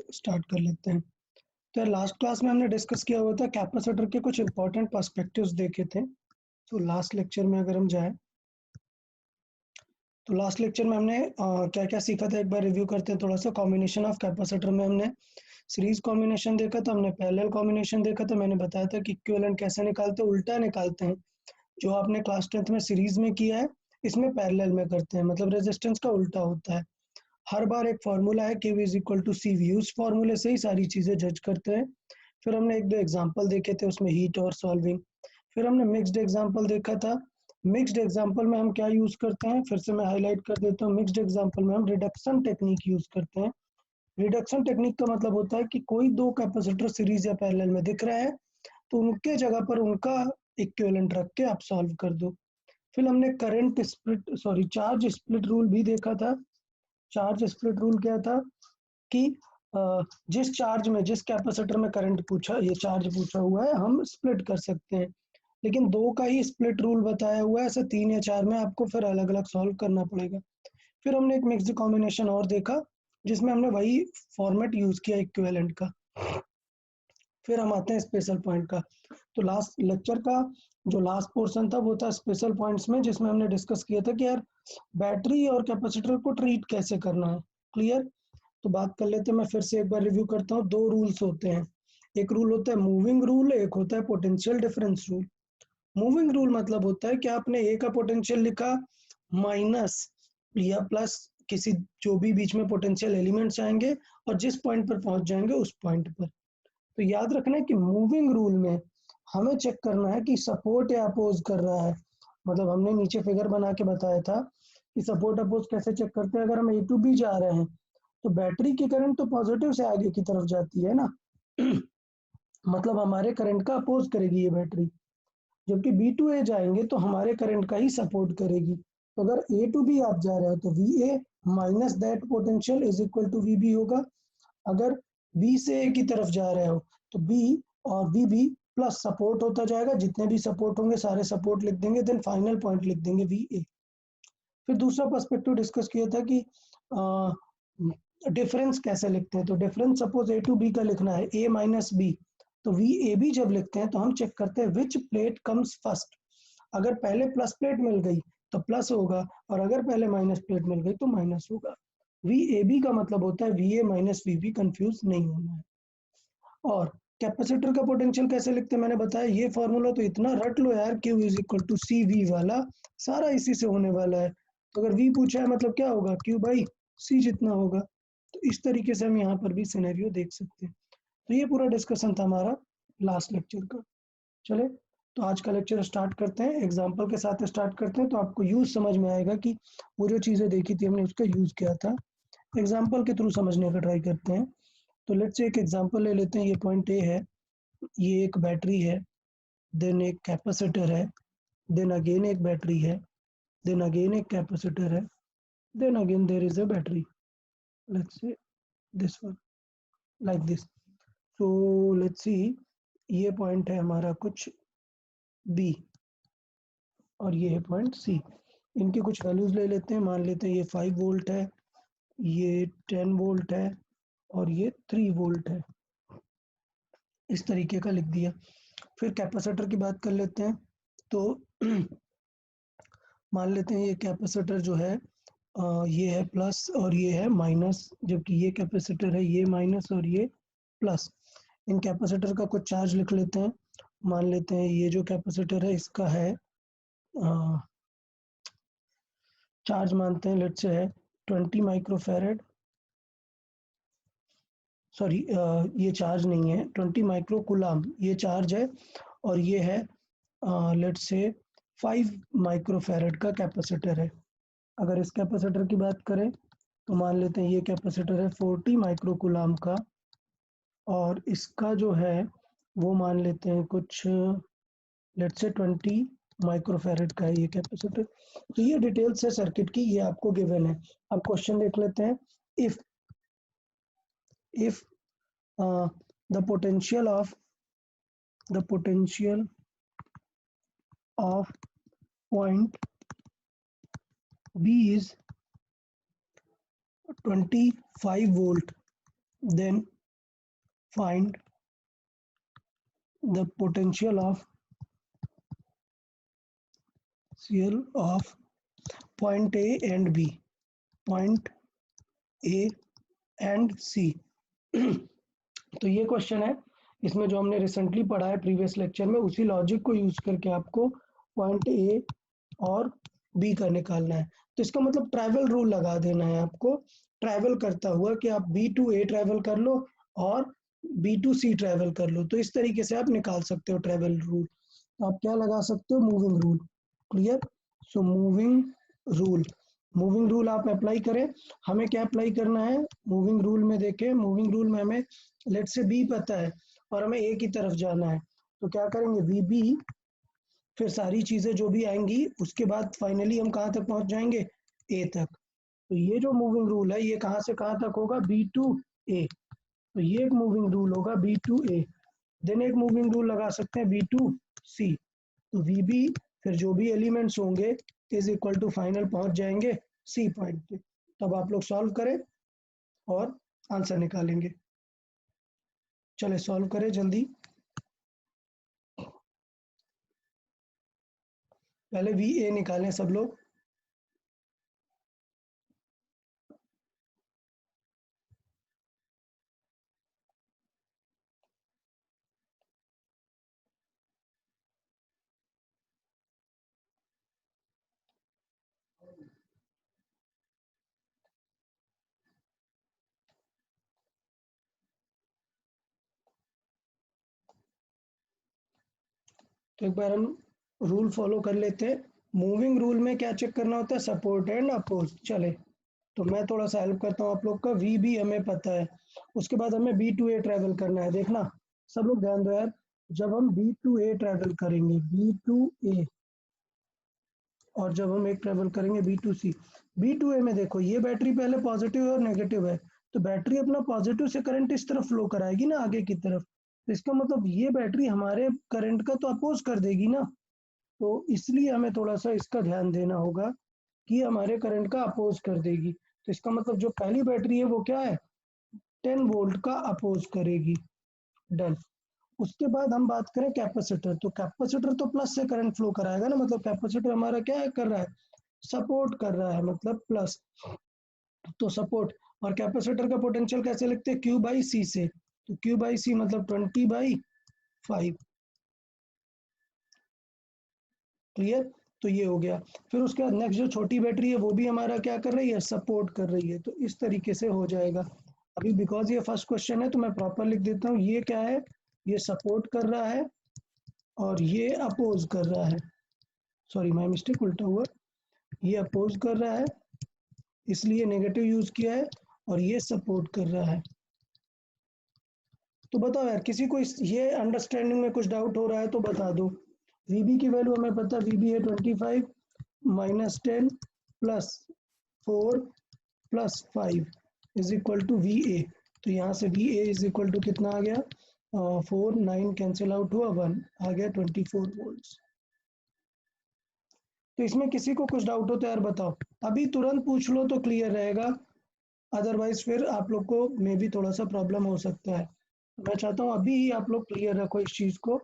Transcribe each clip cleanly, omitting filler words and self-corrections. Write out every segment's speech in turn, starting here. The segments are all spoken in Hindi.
स्टार्ट कर लेते हैं। तो लास्ट क्लास में हमने डिस्कस किया हुआ था, कैपेसिटर के कुछ इंपॉर्टेंट पर्सपेक्टिव्स देखे थे। तो लास्ट लेक्चर में अगर हम जाएं, तो लास्ट लेक्चर में हमने क्या क्या सीखा था, एक बार रिव्यू करते हैं थोड़ा सा। कॉम्बिनेशन ऑफ कैपेसिटर में हमने सीरीज कॉम्बिनेशन देखा था, हमने पैरेलल कॉम्बिनेशन देखा था। मैंने बताया था कि इक्विवेलेंट कैसे निकालते हैं, उल्टा निकालते हैं। जो आपने क्लास 10th में सीरीज में किया है, इसमें पैरेलल में करते हैं, मतलब रेजिस्टेंस का उल्टा होता है। हर बार एक फार्मूला है Q is equal to C V, उस फार्मूले से ही सारी चीज़ें जज करते हैं। फिर हमने एक दो एग्जांपल देखे थे, उसमें हीट और सॉल्विंग। फिर हमने मिक्स्ड एग्जांपल देखा था। मिक्स्ड एग्जांपल में हम क्या यूज़ करते हैं, फिर से मैं हाईलाइट कर देता हूँ। मिक्स्ड एग्जांपल में हम रिडक्शन टेक्निक यूज़ करते हैं। रिडक्शन टेक्निक का मतलब होता है कि कोई दो कैपेसिटर सीरीज या पैरेलल में दिख रहे हैं, तो उनके जगह पर उनका इक्विवेलेंट रख के आप सॉल्व कर दो। फिर हमने चार्ज स्प्लिट रूल भी देखा था। चार्ज स्प्लिट रूल क्या था कि जिस चार्ज में, जिस कैपेसिटर में करंट पूछा, ये चार्ज पूछा हुआ है, हम स्प्लिट कर सकते हैं। लेकिन दो का ही स्प्लिट रूल बताया हुआ है, ऐसे 3 या 4 में आपको फिर अलग अलग सॉल्व करना पड़ेगा। फिर हमने एक मिक्स्ड कॉम्बिनेशन और देखा, जिसमें हमने वही फॉर्मेट यूज किया इक्विवेलेंट का। फिर हम आते हैं स्पेशल पॉइंट का। तो लास्ट लेक्चर का जो लास्ट पोर्शन था वो था स्पेशल पॉइंट्स में, जिसमें हमने डिस्कस किया था कि यार बैटरी और कैपेसिटर को ट्रीट कैसे करना है। क्लियर? तो बात कर लेते हैं। मैं फिर से एक बार रिव्यू करता हूँ। दो रूल्स होते हैं, एक रूल होता है मूविंग रूल, एक होता है potential difference rule. Moving rule मतलब होता है कि आपने ए का पोटेंशियल लिखा माइनस या प्लस किसी जो भी बीच में पोटेंशियल एलिमेंट्स आएंगे और जिस पॉइंट पर पहुंच जाएंगे उस पॉइंट पर। तो याद रखना है कि मूविंग रूल में हमें चेक करना है कि सपोर्ट या अपोज कर रहा है। मतलब हमने नीचे फिगर बना के बताया था कि सपोर्ट अपोज कैसे चेक करते हैं। अगर हम ए टू बी जा रहे हैं तो बैटरी की करंट तो पॉजिटिव से आगे की तरफ जाती है ना मतलब हमारे करंट का अपोज करेगी ये बैटरी। जबकि बी टू ए जाएंगे तो हमारे करंट का ही सपोर्ट करेगी। तो अगर ए टू बी आप जा रहे हो तो V A minus that potential is equal to V B होगा। अगर बी से ए की तरफ जा रहे हो तो बी और वी बी प्लस सपोर्ट होता जाएगा, जितने भी सपोर्ट होंगे सारे सपोर्ट लिख देंगे, देन फाइनल पॉइंट लिख देंगे वी ए। फिर दूसरा पर्सपेक्टिव डिस्कस किया था कि डिफरेंस कैसे लिखते हैं। तो difference suppose A to B का लिखना है, ए माइनस बी, तो वी ए बी जब लिखते हैं तो हम चेक करते हैं विच प्लेट कम्स फर्स्ट। अगर पहले प्लस प्लेट मिल गई तो प्लस होगा, और अगर पहले माइनस प्लेट मिल गई तो माइनस होगा। वी ए बी का मतलब होता है V A minus V B, confuse नहीं होना है। और कैपेसिटर का पोटेंशियल कैसे लिखते हैं मैंने बताया, ये फॉर्मूला तो इतना रट लो यार, Q is equal to C V वाला, सारा इसी से होने वाला है। तो अगर V पूछा है मतलब क्या होगा, Q बाई C जितना होगा। तो इस तरीके से हम यहाँ पर भी सिनेरियो देख सकते हैं। तो ये पूरा डिस्कशन था हमारा लास्ट लेक्चर का। चले तो आज का लेक्चर स्टार्ट करते हैं, एग्जाम्पल के साथ स्टार्ट करते हैं, तो आपको यूज समझ में आएगा कि वो जो चीज़ें देखी थी हमने उसका यूज क्या था। एग्जाम्पल के थ्रू समझने का ट्राई करते हैं। तो लेट्स से एक एग्जांपल ले लेते हैं। ये पॉइंट ए है, ये एक बैटरी है, देन एक कैपेसिटर है, देन अगेन एक बैटरी है, देन अगेन एक कैपेसिटर है, then again there is a battery. Let's say this one like this. So let's see, ये पॉइंट है हमारा कुछ बी और ये है पॉइंट सी। इनकी कुछ वैल्यूज ले लेते हैं। मान लेते हैं ये 5 वोल्ट है, ये 10 वोल्ट है और ये 3 वोल्ट है। इस तरीके का लिख दिया। फिर कैपेसिटर की बात कर लेते हैं। तो मान लेते हैं ये कैपेसिटर जो है ये है प्लस और ये है माइनस, जबकि ये कैपेसिटर है ये माइनस और ये प्लस। इन कैपेसिटर का कुछ चार्ज लिख लेते हैं। मान लेते हैं ये जो कैपेसिटर है इसका है चार्ज मानते हैं, लेट्स से है 20 माइक्रोफैरेड। सॉरी ये चार्ज नहीं है, 20 माइक्रो कूलम ये चार्ज है, और ये है लेट्स से 5 माइक्रोफैरेड का कैपेसिटर है। अगर इस कैपेसिटर की बात करें तो मान लेते हैं ये कैपेसिटर है 40 माइक्रो कूलम का, और इसका जो है वो मान लेते हैं कुछ लेट्स से 20 माइक्रोफैरेड का है ये कैपेसिटर। तो ये डिटेल्स है सर्किट की, ये आपको गिवन है। अब क्वेश्चन देख लेते हैं। If the potential of point B is 25 volt, then find the potential of cell of point A and B, point A and C। तो ये क्वेश्चन है, इसमें जो हमने रिसेंटली पढ़ा है प्रीवियस लेक्चर में, उसी लॉजिक को यूज करके आपको पॉइंट ए और बी का निकालना है। तो इसका मतलब ट्रैवल रूल लगा देना है आपको, ट्रैवल करता हुआ कि आप बी टू ए ट्रैवल कर लो और बी टू सी ट्रैवल कर लो। तो इस तरीके से आप निकाल सकते हो ट्रैवल रूल। तो आप क्या लगा सकते हो, moving rule. Clear. So moving rule आप अप्लाई करें। हमें क्या अप्लाई करना है मूविंग रूल में, देखें मूविंग रूल में हमें लेट से बी पता है और हमें ए की तरफ जाना है। तो क्या करेंगे, वी बी, फिर सारी चीजें जो भी आएंगी उसके बाद फाइनली हम कहाँ तक पहुंच जाएंगे, ए तक। तो ये जो मूविंग रूल है ये कहाँ से कहाँ तक होगा, बी टू ए। तो ये एक मूविंग रूल होगा बी टू ए। देन एक मूविंग रूल लगा सकते हैं बी टू सी। तो वी बी फिर जो भी एलिमेंट्स होंगे इज इक्वल टू फाइनल पहुंच जाएंगे सी पॉइंट पे। तब आप लोग सॉल्व करें और आंसर निकालेंगे। चले सॉल्व करें जल्दी। पहले वी ए निकालें सब लोग। तो एक बार हम रूल फॉलो कर लेते हैं। मूविंग रूल में क्या चेक करना होता है, सपोर्ट एंड अपोज। चले तो मैं थोड़ा सा हेल्प करता हूँ आप लोग का। वी बी हमें पता है, उसके बाद हमें बी टू ए ट्रैवल करना है। देखना सब लोग ध्यान दो यार, जब हम बी टू ए ट्रैवल करेंगे, बी टू ए, और जब हम एक ट्रैवल करेंगे B to C. B to A में देखो ये बैटरी पहले पॉजिटिव है और नेगेटिव है, तो बैटरी अपना पॉजिटिव से करंट इस तरफ फ्लो कराएगी ना आगे की तरफ। तो इसका मतलब ये बैटरी हमारे करंट का तो अपोज कर देगी ना। तो इसलिए हमें थोड़ा सा इसका ध्यान देना होगा कि हमारे करंट का अपोज कर देगी। तो इसका मतलब जो पहली बैटरी है वो क्या है, 10 वोल्ट का अपोज करेगी। डन। उसके बाद हम बात करें कैपेसिटर, तो कैपेसिटर तो प्लस से करंट फ्लो कराएगा ना, मतलब कैपेसिटर हमारा क्या है, कर रहा है, सपोर्ट कर रहा है, मतलब प्लस। तो सपोर्ट, और कैपेसिटर का पोटेंशियल कैसे लिखते हैं, क्यू बाई सी से। तो क्यू बाई सी मतलब 20/5। क्लियर। तो ये हो गया। फिर उसके बाद नेक्स्ट जो छोटी बैटरी है वो भी हमारा क्या कर रही है, सपोर्ट कर रही है। तो इस तरीके से हो जाएगा। अभी बिकॉज ये फर्स्ट क्वेश्चन है तो मैं प्रॉपर लिख देता हूँ, ये क्या है, ये सपोर्ट कर रहा है और ये अपोज कर रहा है। सॉरी माय मिस्टेक, उल्टा हुआ। ये अपोज कर रहा है इसलिए नेगेटिव यूज किया है, और ये सपोर्ट कर रहा है। तो बताओ यार, किसी को ये अंडरस्टैंडिंग में कुछ डाउट हो रहा है तो बता दो। वीबी की वैल्यू हमें पता है, वीबी है 25 minus 10 plus 4 plus 5 is equal to V A. तो यहाँ से V A is equal to कितना आ गया, 4 9 कैंसिल आउट हुआ, 1 आ गया 24 वोल्ट। तो इसमें किसी को कुछ डाउट हो तो यार बताओ, अभी तुरंत पूछ लो तो क्लियर रहेगा, अदरवाइज फिर आप लोग को मे भी थोड़ा सा प्रॉब्लम हो सकता है। मैं चाहता हूँ अभी ही आप लोग क्लियर रखो इस चीज़ को।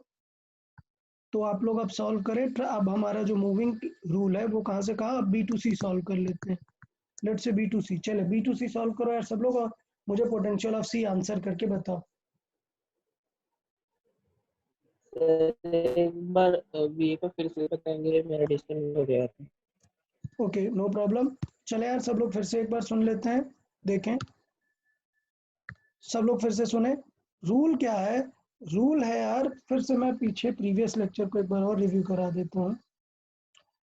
तो आप लोग अब सॉल्व करें। अब हमारा जो मूविंग रूल है वो कहाँ से कहाँ, अब बी टू सी सॉल्व कर लेते हैं। लेट से बी टू सी, चले बी टू सी सॉल्व करो यार सब लोग, और मुझे पोटेंशियल ऑफ सी आंसर करके बताओ। एक बार बी को फिर से बताएंगे, मेरा डिस्कनेक्ट हो गया था। Okay no problem. चले यार सब लोग फिर से एक बार सुन लेते हैं, देखें सब लोग फिर से सुने। रूल क्या है, रूल है यार, फिर से मैं पीछे प्रीवियस लेक्चर को एक बार और रिव्यू करा देता हूँ।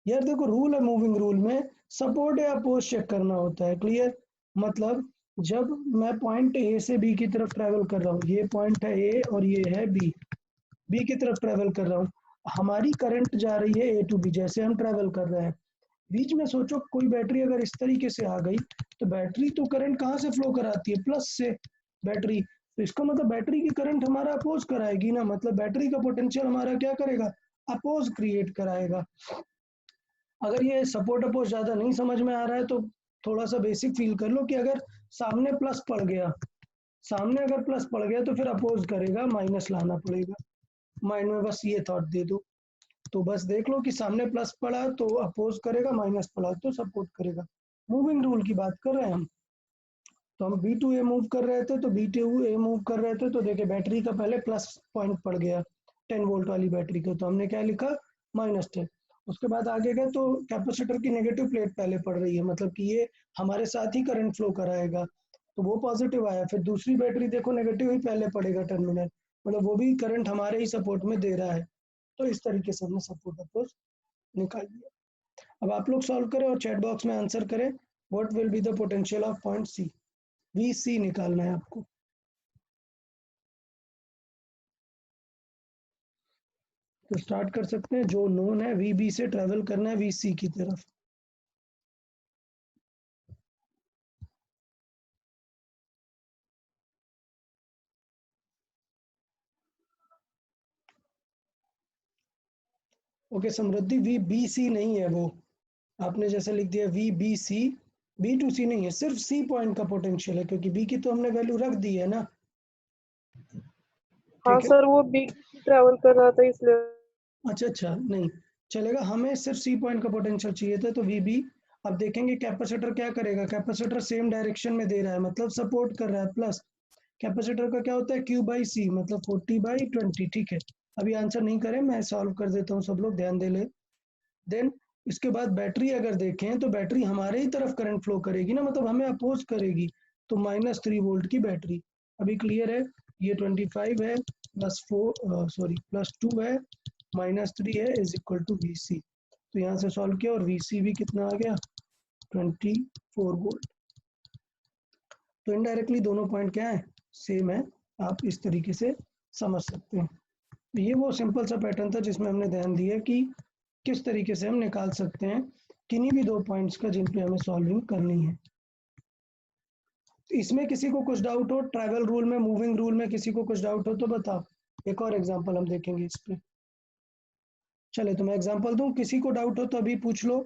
यार देखो रूल है मूविंग रूल में, सपोर्ट या अपोज चेक करना होता है। क्लियर। मतलब जब मैं पॉइंट ए से बी की तरफ ट्रेवल कर रहा हूँ, ये पॉइंट है ए और ये है बी, बी की तरफ ट्रेवल कर रहा हूँ, हमारी करंट जा रही है ए टू बी, जैसे हम ट्रेवल कर रहे हैं। बीच में सोचो कोई बैटरी अगर इस तरीके से आ गई, तो बैटरी तो करंट कहाँ से फ्लो कराती है, प्लस से। बैटरी, तो इसका मतलब बैटरी की करंट हमारा अपोज कराएगी ना, मतलब बैटरी का पोटेंशियल हमारा क्या करेगा, अपोज क्रिएट कराएगा। अगर ये सपोर्ट अपोज ज्यादा नहीं समझ में आ रहा है तो थोड़ा सा बेसिक फील कर लो कि अगर सामने प्लस पड़ गया, सामने अगर प्लस पड़ गया तो फिर अपोज करेगा, माइनस लाना पड़ेगा। माइंड में बस ये थॉट दे दो। तो बस देख लो कि सामने प्लस पड़ा तो अपोज करेगा, माइनस पड़ा तो सपोर्ट करेगा। मूविंग रूल की बात कर रहे हैं हम। तो हम बी टू ए मूव कर रहे थे, तो बी टू ए मूव कर रहे थे तो देखिए बैटरी का पहले प्लस पॉइंट पड़ गया 10 वोल्ट वाली बैटरी को, तो हमने क्या लिखा -10। उसके बाद आगे गए तो कैपेसिटर की नेगेटिव प्लेट पहले पड़ रही है, मतलब कि ये हमारे साथ ही करंट फ्लो कराएगा, तो वो पॉजिटिव आया। फिर दूसरी बैटरी देखो नेगेटिव ही पहले पड़ेगा टर्मिनल, मतलब वो भी करंट हमारे ही सपोर्ट में दे रहा है। तो इस तरीके से हमने सपोर्ट अप्रोच निकाल दिया। अब आप लोग सॉल्व करें और चैट बॉक्स में आंसर करें, what will be the potential of point C. V C निकालना है आपको। तो स्टार्ट कर सकते हैं, जो नोन है वी बी से ट्रेवल करना है वी सी की तरफ। Okay Samriddhi, V B C नहीं है वो, आपने जैसे लिख दिया V B C, B to C नहीं है, सिर्फ सी पॉइंट का पोटेंशियल है, क्योंकि बी की तो हमने वैल्यू रख दी है ना। हाँ ठीक है, सर, वो बी ट्रैवल कर रहा था इसलिए। अच्छा नहीं चलेगा, हमें सिर्फ सी पॉइंट का पोटेंशियल चाहिए था, तो वी बी। अब देखेंगे कैपेसिटर क्या करेगा, कैपेसिटर सेम डायरेक्शन में दे रहा है, मतलब सपोर्ट कर रहा है प्लस। कैपेसिटर का क्या होता है Q बाई सी, मतलब 40/20। ठीक है, अभी आंसर नहीं करें, मैं सॉल्व कर देता हूँ, सब लोग ध्यान दे ले। देन इसके बाद बैटरी अगर देखें तो बैटरी हमारे ही तरफ करंट फ्लो करेगी ना, मतलब हमें अपोज करेगी, तो -3 वोल्ट की बैटरी। अभी क्लियर है, ये 25 है +2 है -3 है इज इक्वल टू वी सी। तो यहाँ से सॉल्व किया और वी सी भी कितना आ गया 24 वोल्ट। तो इनडायरेक्टली दोनों पॉइंट क्या है, सेम है, आप इस तरीके से समझ सकते हैं। तो ये वो सिंपल सा पैटर्न था जिसमें हमने ध्यान दिया कि किस तरीके से हम निकाल सकते हैं किन्हीं भी दो पॉइंट्स का जिन पे हमें सॉल्विंग करनी है। तो इसमें किसी को कुछ डाउट हो, ट्रैवल रूल में, मूविंग रूल में किसी को कुछ डाउट हो तो बताओ। एक और एग्जांपल हम देखेंगे इस पे। चले तो मैं एग्जांपल दूं, किसी को डाउट हो तो अभी पूछ लो,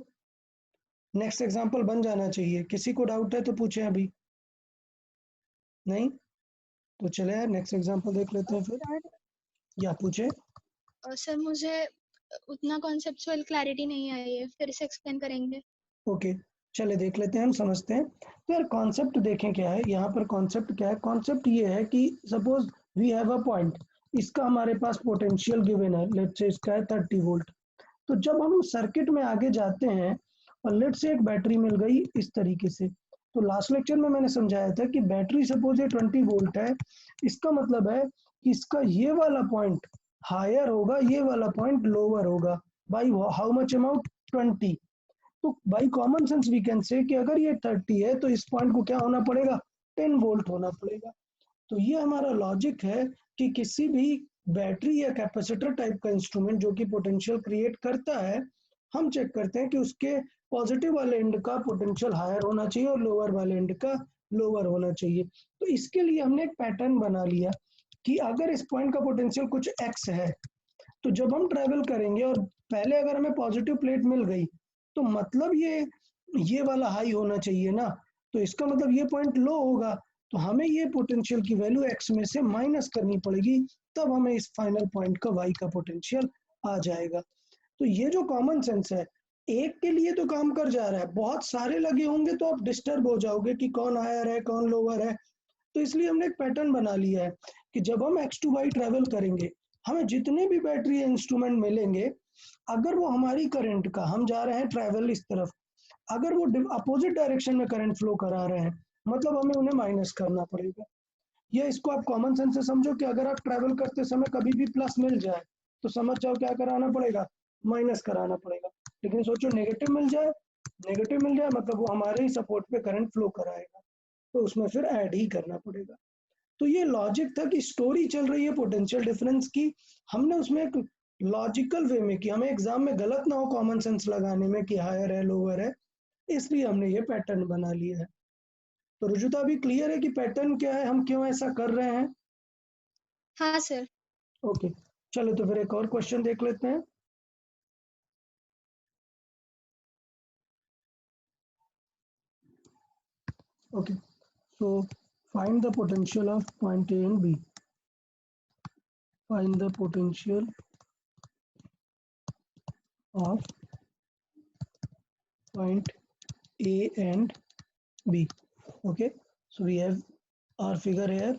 नेक्स्ट एग्जांपल बन जाना चाहिए। किसी को डाउट है तो पूछें अभी, नहीं तो चले यार नेक्स्ट एग्जांपल देख लेते हैं फिर, सर या पूछे। सर मुझे उतना कॉन्सेप्चुअल क्लैरिटी नहीं आई है, फिर से एक्सप्लेन करेंगे? ओके चले देख लेते हैं, हम समझते हैं। तो यार कॉन्सेप्ट देखें क्या है, यहाँ पर कॉन्सेप्ट क्या है, कॉन्सेप्ट ये है कि suppose we have a point, इसका हमारे पास पोटेंशियल गिवन है, लेट्स से इसका है 30 वोल्ट। तो जब हम सर्किट में आगे जाते हैं और लेट्स से एक बैटरी मिल गई इस तरीके से, तो लास्ट लेक्चर में मैंने समझाया था कि बैटरी सपोज ये 20 वोल्ट है, इसका मतलब है कि इसका ये वाला पॉइंट हायर होगा, ये वाला पॉइंट लोअर होगा बाई हाउ मच अमाउंट 20। तो by common sense we can say कि अगर ये 30 है तो इस पॉइंट को क्या होना पड़ेगा, 10 वोल्ट होना पड़ेगा। तो ये हमारा लॉजिक है कि किसी भी बैटरी या कैपेसिटर टाइप का इंस्ट्रूमेंट जो कि पोटेंशियल क्रिएट करता है, हम चेक करते हैं कि उसके पॉजिटिव वाले एंड का पोटेंशियल हायर होना चाहिए और लोअर वाले एंड का लोअर होना चाहिए। तो इसके लिए हमने एक पैटर्न बना लिया कि अगर इस पॉइंट का पोटेंशियल कुछ एक्स है, तो जब हम ट्रेवल करेंगे और पहले अगर हमें पॉजिटिव प्लेट मिल गई, तो मतलब ये वाला हाई होना चाहिए ना, तो इसका मतलब ये पॉइंट लो होगा, तो हमें ये पोटेंशियल की वैल्यू एक्स में से माइनस करनी पड़ेगी, तब हमें इस फाइनल पॉइंट का वाई का पोटेंशियल आ जाएगा। तो ये जो कॉमन सेंस है, एक के लिए तो काम कर जा रहा है, बहुत सारे लगे होंगे तो आप डिस्टर्ब हो जाओगे कि कौन हायर है कौन लोअर है। तो इसलिए हमने एक पैटर्न बना लिया है कि जब हम एक्स टू वाई ट्रेवल करेंगे, हमें जितने भी बैटरी इंस्ट्रूमेंट मिलेंगे, अगर वो हमारी करंट का, हम जा रहे हैं ट्रैवल इस तरफ, अगर वो अपोजिट डायरेक्शन में करंट फ्लो करा रहे हैं, मतलब हमें उन्हें माइनस करना पड़ेगा। या इसको आप कॉमन सेंस से समझो कि अगर आप ट्रैवल करते समय कभी भी प्लस मिल जाए तो समझ जाओ क्या कराना पड़ेगा, माइनस कराना पड़ेगा। लेकिन सोचो नेगेटिव मिल जाए मतलब वो हमारे ही सपोर्ट पे करंट फ्लो कराएगा, तो उसमें फिर ऐड ही करना पड़ेगा। तो ये लॉजिक था कि स्टोरी चल रही है पोटेंशियल डिफरेंस की, हमने उसमें एक लॉजिकल वे में कि हमें एग्जाम में गलत ना हो कॉमन सेंस लगाने में कि हायर है लोअर है, इसलिए हमने ये पैटर्न बना लिया है। तो रुजुता अभी क्लियर है कि पैटर्न क्या है, हम क्यों ऐसा कर रहे हैं। हाँ सर। ओके चलो तो फिर एक और क्वेश्चन देख लेते हैं। Okay so Find the potential of point A and B. Find the potential of point A and B. Okay, so we have our figure here.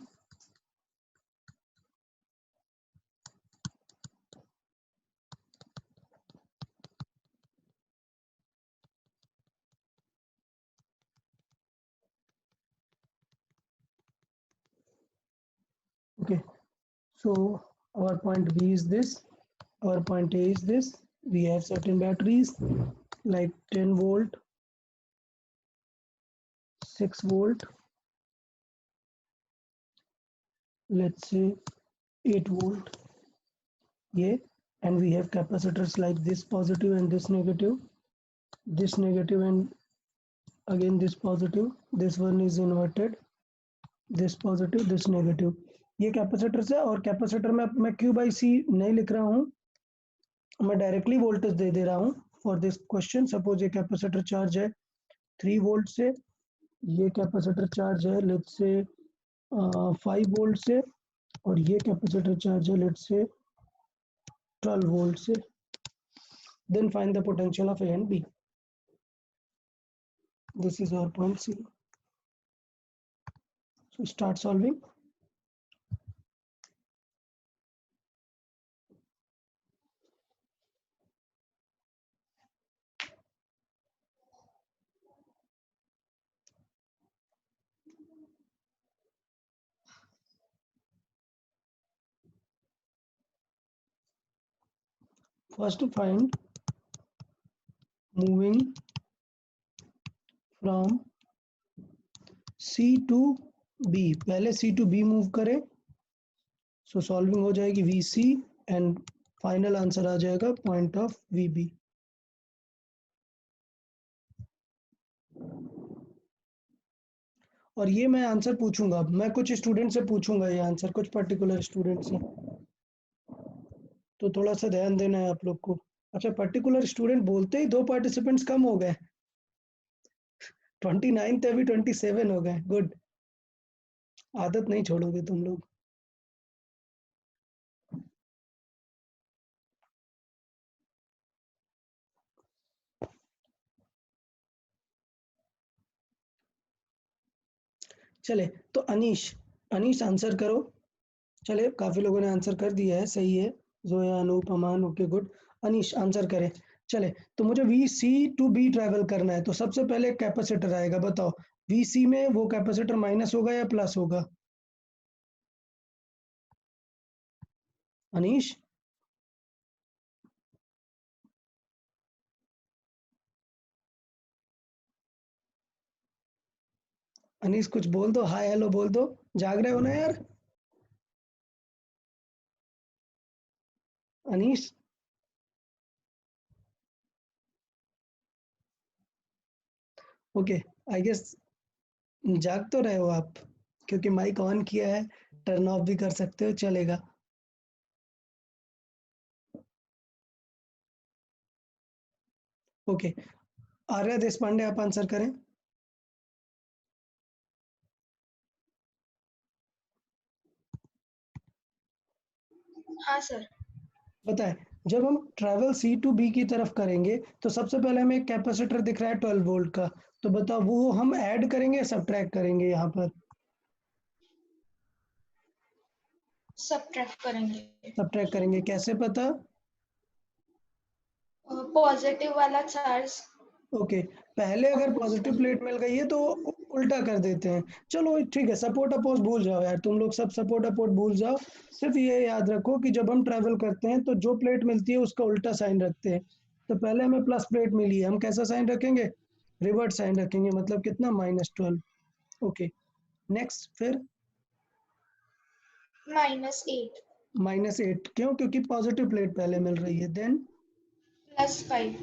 Okay, so our point B is this, our point A is this. We have certain batteries like 10 volt, 6 volt, let's say 8 volt, yeah, and we have capacitors like this positive and this negative and again this positive, this one is inverted, this positive, this negative. ये कैपेसिटर है और कैपेसिटर में मैं Q by C नहीं लिख रहा हूँ, मैं डायरेक्टली वोल्टेज दे रहा हूँ फॉर दिस क्वेश्चन. सपोज ये कैपेसिटर चार्ज है 3 वोल्ट से, ये कैपेसिटर चार्ज है लेट्स से 5 वोल्ट से, और ये कैपेसिटर चार्ज है लेट्स से 12 वोल्ट से. Then find the potential of A and B. This is our point C. So start solving. First find moving from C to B. पहले C to B मूव करें, सो सॉल्विंग हो जाएगी VC एंड फाइनल आंसर आ जाएगा पॉइंट ऑफ VB. और ये मैं आंसर पूछूंगा, मैं कुछ स्टूडेंट से पूछूंगा ये आंसर, कुछ पर्टिकुलर स्टूडेंट से, तो थोड़ा सा ध्यान देना है आप लोग को. अच्छा, पर्टिकुलर स्टूडेंट बोलते ही 2 पार्टिसिपेंट्स कम हो गए, 29 थे अभी 27 हो गए. गुड, आदत नहीं छोड़ोगे तुम लोग. चले तो अनीश आंसर करो. चले, काफी लोगों ने आंसर कर दिया है, सही है. जोया, अनूप, अमान, ओके गुड. अनीश आंसर करें. चले, तो मुझे VC टू B ट्रैवल करना है, तो सबसे पहले कैपेसिटर आएगा. बताओ VC में वो कैपेसिटर माइनस होगा या प्लस होगा? अनीश, अनीश कुछ बोल दो, हाय हेलो बोल दो. जाग रहे हो ना यार अनीश? ओके, आई गेस जाग तो रहे हो आप, क्योंकि माइक ऑन किया है, टर्न ऑफ भी कर सकते हो, चलेगा. ओके, आर्या देश पांडे आप आंसर करें. हाँ सर. बताएं, जब हम ट्रैवल C टू B की तरफ करेंगे तो सबसे पहले हमें एक कैपेसिटर दिख रहा है 12 वोल्ट का, तो बताओ वो हम ऐड करेंगे या सब्ट्रैक्ट करेंगे? यहाँ पर सब्ट्रैक्ट करेंगे. सब्ट्रैक्ट करेंगे, कैसे पता? पॉजिटिव वाला चार्ज. ओके, पहले अगर पॉजिटिव प्लेट मिल गई है तो उल्टा कर देते हैं. चलो ठीक है, सपोर्ट अपोज भूल जाओ यार, तुम लोग सब सपोर्ट अपोज भूल जाओ. सिर्फ ये याद रखो कि जब हम ट्रैवल करते हैं तो जो प्लेट मिलती है उसका उल्टा साइन रखते हैं. तो पहले हमें प्लस प्लेट मिली है, हम कैसा साइन रखेंगे? रिवर्स साइन रखेंगे, मतलब कितना? -12. ओके, नेक्स्ट फिर -8. -8 क्यों? क्योंकि पॉजिटिव प्लेट पहले मिल रही है. देन +5.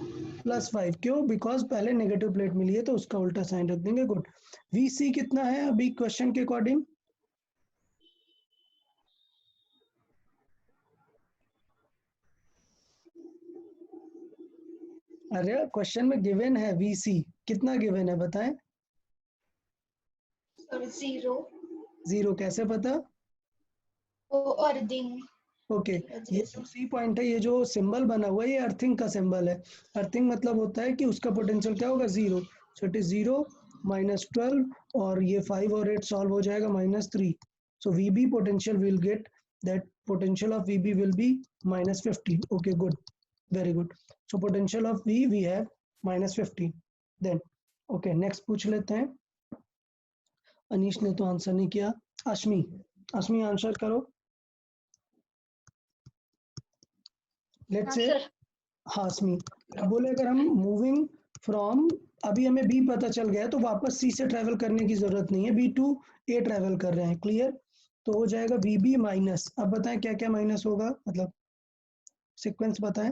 +5 क्यों? बिकॉज पहले नेगेटिव प्लेट मिली है तो उसका उल्टा साइन रख देंगे. गुड. VC कितना है अभी क्वेश्चन के अकॉर्डिंग? अरे क्वेश्चन में गिवन है VC, कितना गिवन है बताएं? और 0. 0 कैसे पता? वो अर्थिंग ओके, की वजह ये से। जो सी पॉइंट है, ये जो सिंबल बना हुआ है, ये अर्थिंग का सिंबल है। अर्थिंग मतलब होता है कि उसका पोटेंशियल क्या होगा? 0। सो इट इज 0 -12 और ये 5 और 8 सॉल्व हो जाएगा -3। So VB potential will get that potential of VB will be -15। Okay good, very good. So potential of V have -15। Then okay, next पूछ लेते हैं। अनीश ने तो आंसर नहीं किया। अश्मी, अश्मी आंसर करो। लेट्स हाँ से, सर। हाँ अश्मी, बोले अगर हम मूविंग फ्रॉम, अभी हमें बी पता चल गया है तो वापस सी से ट्रेवल करने की जरूरत नहीं है, बी टू ए ट्रेवल कर रहे हैं, क्लियर? तो हो जाएगा वी बी माइनस, अब बताएं क्या क्या माइनस होगा, मतलब सीक्वेंस बताएं।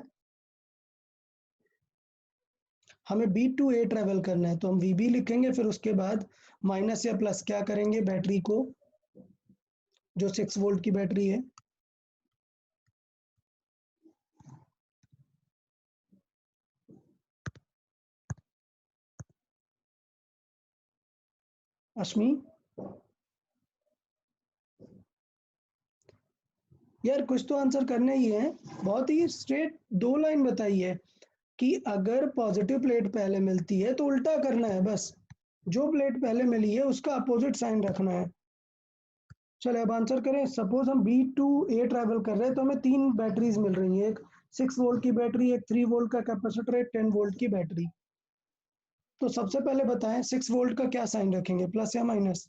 हमें बी टू ए ट्रेवल करना है तो हम वी बी लिखेंगे, फिर उसके बाद माइनस या प्लस क्या करेंगे, बैटरी को, जो 6 वोल्ट की बैटरी है, अश्मी यार कुछ तो आंसर करना ही है। बहुत ही स्ट्रेट 2 लाइन बताई है कि अगर पॉजिटिव प्लेट पहले मिलती है तो उल्टा करना है, बस जो प्लेट पहले मिली है उसका अपोजिट साइन रखना है। चलो अब आंसर करें। सपोज हम बी टू ए ट्रैवल कर रहे हैं तो हमें 3 बैटरीज मिल रही हैं, एक 6 वोल्ट की बैटरी, एक 3 वोल्ट का कैपेसिटर, एक 10 वोल्ट की बैटरी। तो सबसे पहले बताएं 6 वोल्ट का क्या साइन रखेंगे, प्लस या माइनस?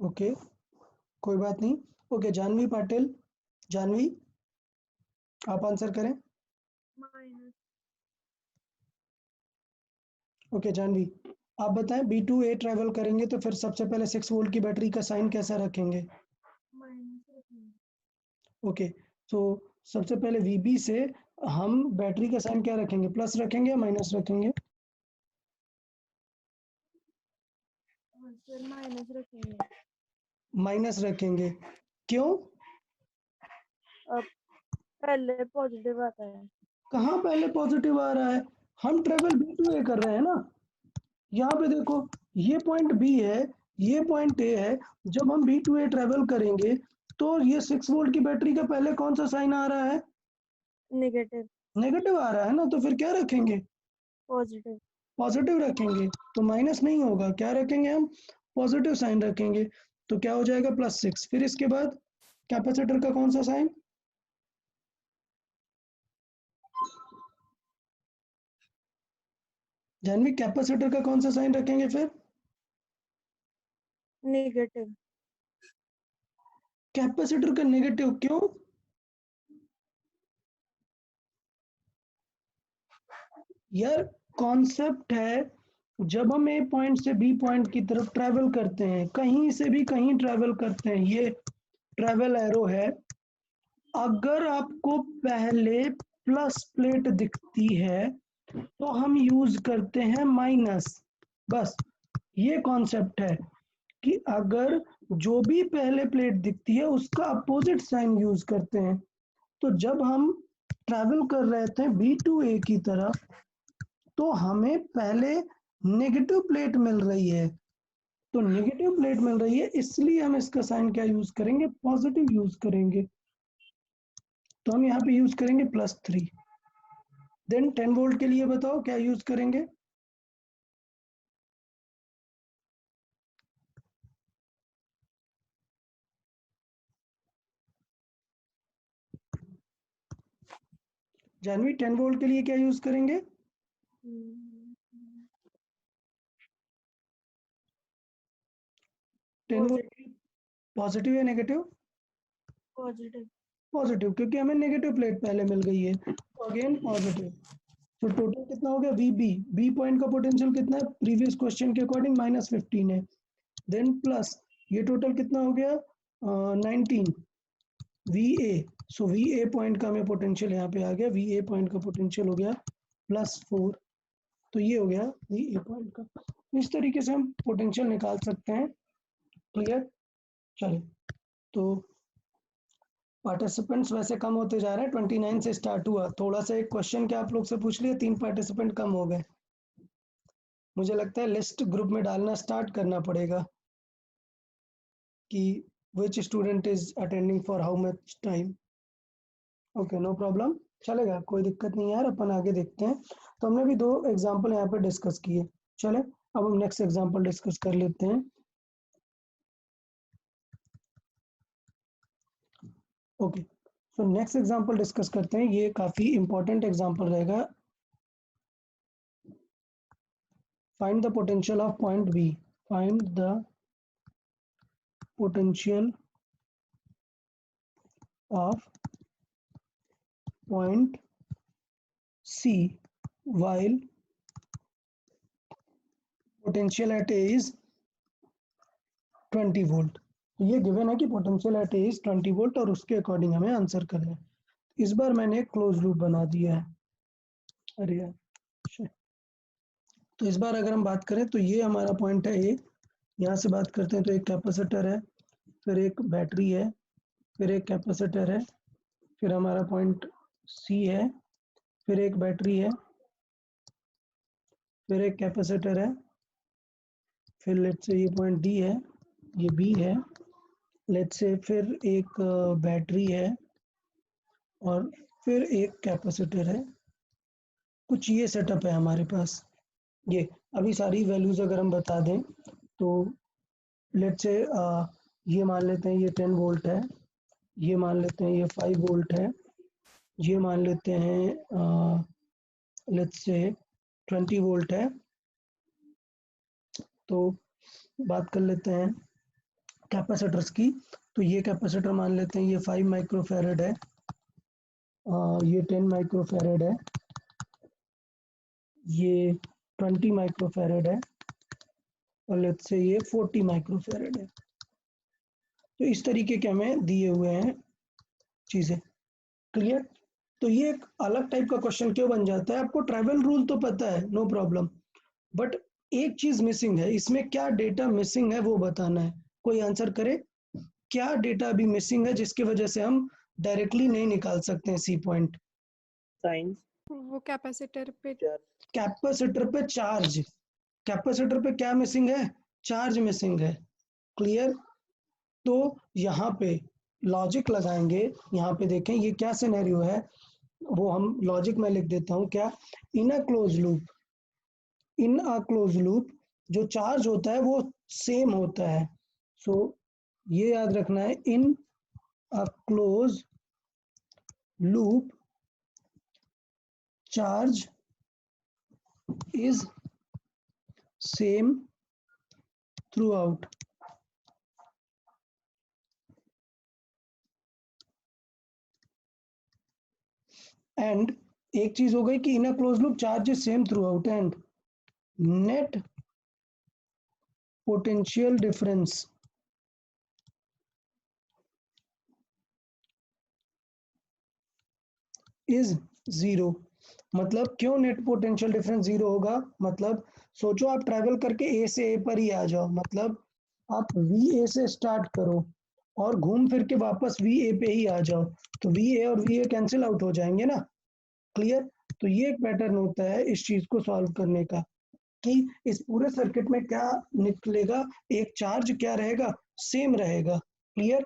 ओके, कोई बात नहीं। ओके जानवी पाटिल, जानवी आप आंसर करें। माइनस। ओके जानवी, आप बताएं बी टू ए ट्रैवल करेंगे तो फिर सबसे पहले 6 वोल्ट की बैटरी का साइन कैसा रखेंगे? माइनस रखेंगे। ओके, तो सबसे पहले वीबी से हम बैटरी का साइन क्या रखेंगे, प्लस रखेंगे या माइनस रखेंगे? हाँ सर, माइनस रखेंगे। माइनस रखेंगे, क्यों? अब पहले पॉजिटिव आता है। कहाँ पहले पॉजिटिव आ रहा है? हम ट्रेवल बी टू ए कर रहे हैं ना। यहाँ पे देखो, ये पॉइंट बी है, ये पॉइंट ए है। जब हम बी टू ए ट्रेवल करेंगे तो ये 6 वोल्ट की बैटरी का पहले कौन सा साइन आ रहा है? नेगेटिव। नेगेटिव आ रहा है ना, तो फिर क्या रखेंगे? पॉजिटिव। पॉजिटिव रखेंगे। तो माइनस नहीं होगा, क्या रखेंगे हम? पॉजिटिव साइन रखेंगे। तो क्या हो जाएगा, +6। फिर इसके बाद कैपेसिटर का कौन सा साइन? जानवी कैपेसिटर का कौन सा साइन रखेंगे फिर? नेगेटिव। कैपेसिटर का नेगेटिव, क्यों? यार कॉन्सेप्ट है, जब हम ए पॉइंट से बी पॉइंट की तरफ ट्रेवल करते हैं, कहीं से भी कहीं ट्रेवल करते हैं, ये ट्रेवल एरो है। अगर आपको पहले प्लस प्लेट दिखती है तो हम यूज करते हैं माइनस, बस ये कॉन्सेप्ट है कि अगर जो भी पहले प्लेट दिखती है उसका अपोजिट साइन यूज करते हैं। तो जब हम ट्रैवल कर रहे थे बी टू ए की तरफ तो हमें पहले नेगेटिव प्लेट मिल रही है, तो नेगेटिव प्लेट मिल रही है इसलिए हम इसका साइन क्या यूज करेंगे, पॉजिटिव यूज करेंगे। तो हम यहाँ पे यूज करेंगे +3। देन 10 वोल्ट के लिए बताओ क्या यूज करेंगे? जानवी 10 वोल्ट के लिए क्या यूज करेंगे? 10 वोल्ट पॉजिटिव या नेगेटिव? पॉजिटिव। पॉजिटिव, क्योंकि हमें नेगेटिव प्लेट पहले मिल गई है, तो अगेन पॉजिटिव। तो टोटल कितना हो गया, वीबी, बी पॉइंट का पोटेंशियल कितना है प्रीवियस क्वेश्चन के अकॉर्डिंग, -15 है। देन प्लस ये टोटल कितना हो गया, 19 V A. So V A point का हमें पोटेंशियल यहाँ पे आ गया, वी ए पॉइंट का पोटेंशियल हो गया +4। तो ये हो गया वी ए पॉइंट का। इस तरीके से हम पोटेंशियल निकाल सकते हैं, क्लियर? चलो, तो पार्टिसिपेंट्स वैसे कम होते जा रहे हैं, 29 से स्टार्ट हुआ। थोड़ा सा एक क्वेश्चन क्या आप लोग से पूछ लिया, 3 पार्टिसिपेंट कम हो गए। मुझे लगता है लिस्ट ग्रुप में डालना स्टार्ट करना पड़ेगा कि which student is attending for how much time. Okay, no problem, चलेगा, कोई दिक्कत नहीं यार, अपन आगे देखते हैं। तो हमने भी 2 एग्जाम्पल यहाँ पे डिस्कस किए। चले अब हम नेक्स्ट एग्जाम्पल डिस्कस कर लेते हैं। Okay, so next example discuss करते हैं। ये काफी इंपॉर्टेंट एग्जाम्पल रहेगा। Find the potential of point B. Find the potential of point C while potential at A is 20 volt. ये गिवन है कि potential at A is 20 volt और उसके अकॉर्डिंग हमें आंसर करना है। इस बार मैंने एक क्लोज लूप बना दिया है। अरे यार, तो इस बार अगर हम बात करें तो ये हमारा पॉइंट है ए। यहाँ से बात करते हैं तो एक कैपेसिटर है, फिर एक बैटरी है, फिर एक कैपेसिटर है, फिर हमारा पॉइंट सी है, फिर एक बैटरी है, फिर एक कैपेसिटर है, फिर लेट्स से ये पॉइंट डी है, ये बी है, लेट्स से फिर एक बैटरी है और फिर एक कैपेसिटर है। कुछ ये सेटअप है हमारे पास। ये अभी सारी वैल्यूज अगर हम बता दें तो लेट्स से ये मान लेते हैं ये 10 वोल्ट है, ये मान लेते हैं ये 5 वोल्ट है, ये मान लेते हैं लेट्स से 20 वोल्ट है। तो बात कर लेते हैं कैपेसिटर्स की। तो ये कैपेसिटर मान लेते हैं ये 5 माइक्रोफैरड है, ये 10 माइक्रोफैरड है, ये 20 माइक्रोफैरड है और लेट्स से ये 40 माइक्रोफैरड है। तो इस तरीके के हमें दिए हुए हैं चीज़ें। क्लियर? तो ये एक अलग टाइप का क्वेश्चन क्यों बन जाता है? आपको ट्राइवल रूल तो पता है, नो प्रॉब्लम, बट एक चीज मिसिंग है इसमें। क्या डेटा मिसिंग है वो बताना है। कोई आंसर करे, क्या डेटा अभी मिसिंग है जिसकी वजह से हम डायरेक्टली नहीं निकाल सकते हैं सी पॉइंट? साइंस वो कैपेसिटर पे कैपेसिटर पे चार्ज। कैपेसिटर पे क्या मिसिंग है? चार्ज मिसिंग है। क्लियर? तो यहाँ पे लॉजिक लगाएंगे। यहाँ पे देखें ये क्या सिनेरियो है, वो हम लॉजिक में लिख देता हूँ। क्या? In a close loop, in a close loop जो चार्ज होता है वो सेम होता है। सो ये याद रखना है, in a close loop charge is same throughout. And एक चीज हो गई कि in a close loop charge is same throughout and net potential difference is zero. मतलब क्यों नेट पोटेंशियल डिफरेंस जीरो होगा? मतलब सोचो आप ट्रैवल करके ए से ए पर ही आ जाओ, मतलब आप वी ए से स्टार्ट करो और घूम फिर के वापस वी ए पे ही आ जाओ, तो वी ए और वी ए कैंसिल आउट हो जाएंगे ना। क्लियर? तो ये एक पैटर्न होता है इस चीज को सॉल्व करने का कि इस पूरे सर्किट में क्या निकलेगा, एक चार्ज क्या रहेगा, सेम रहेगा। क्लियर?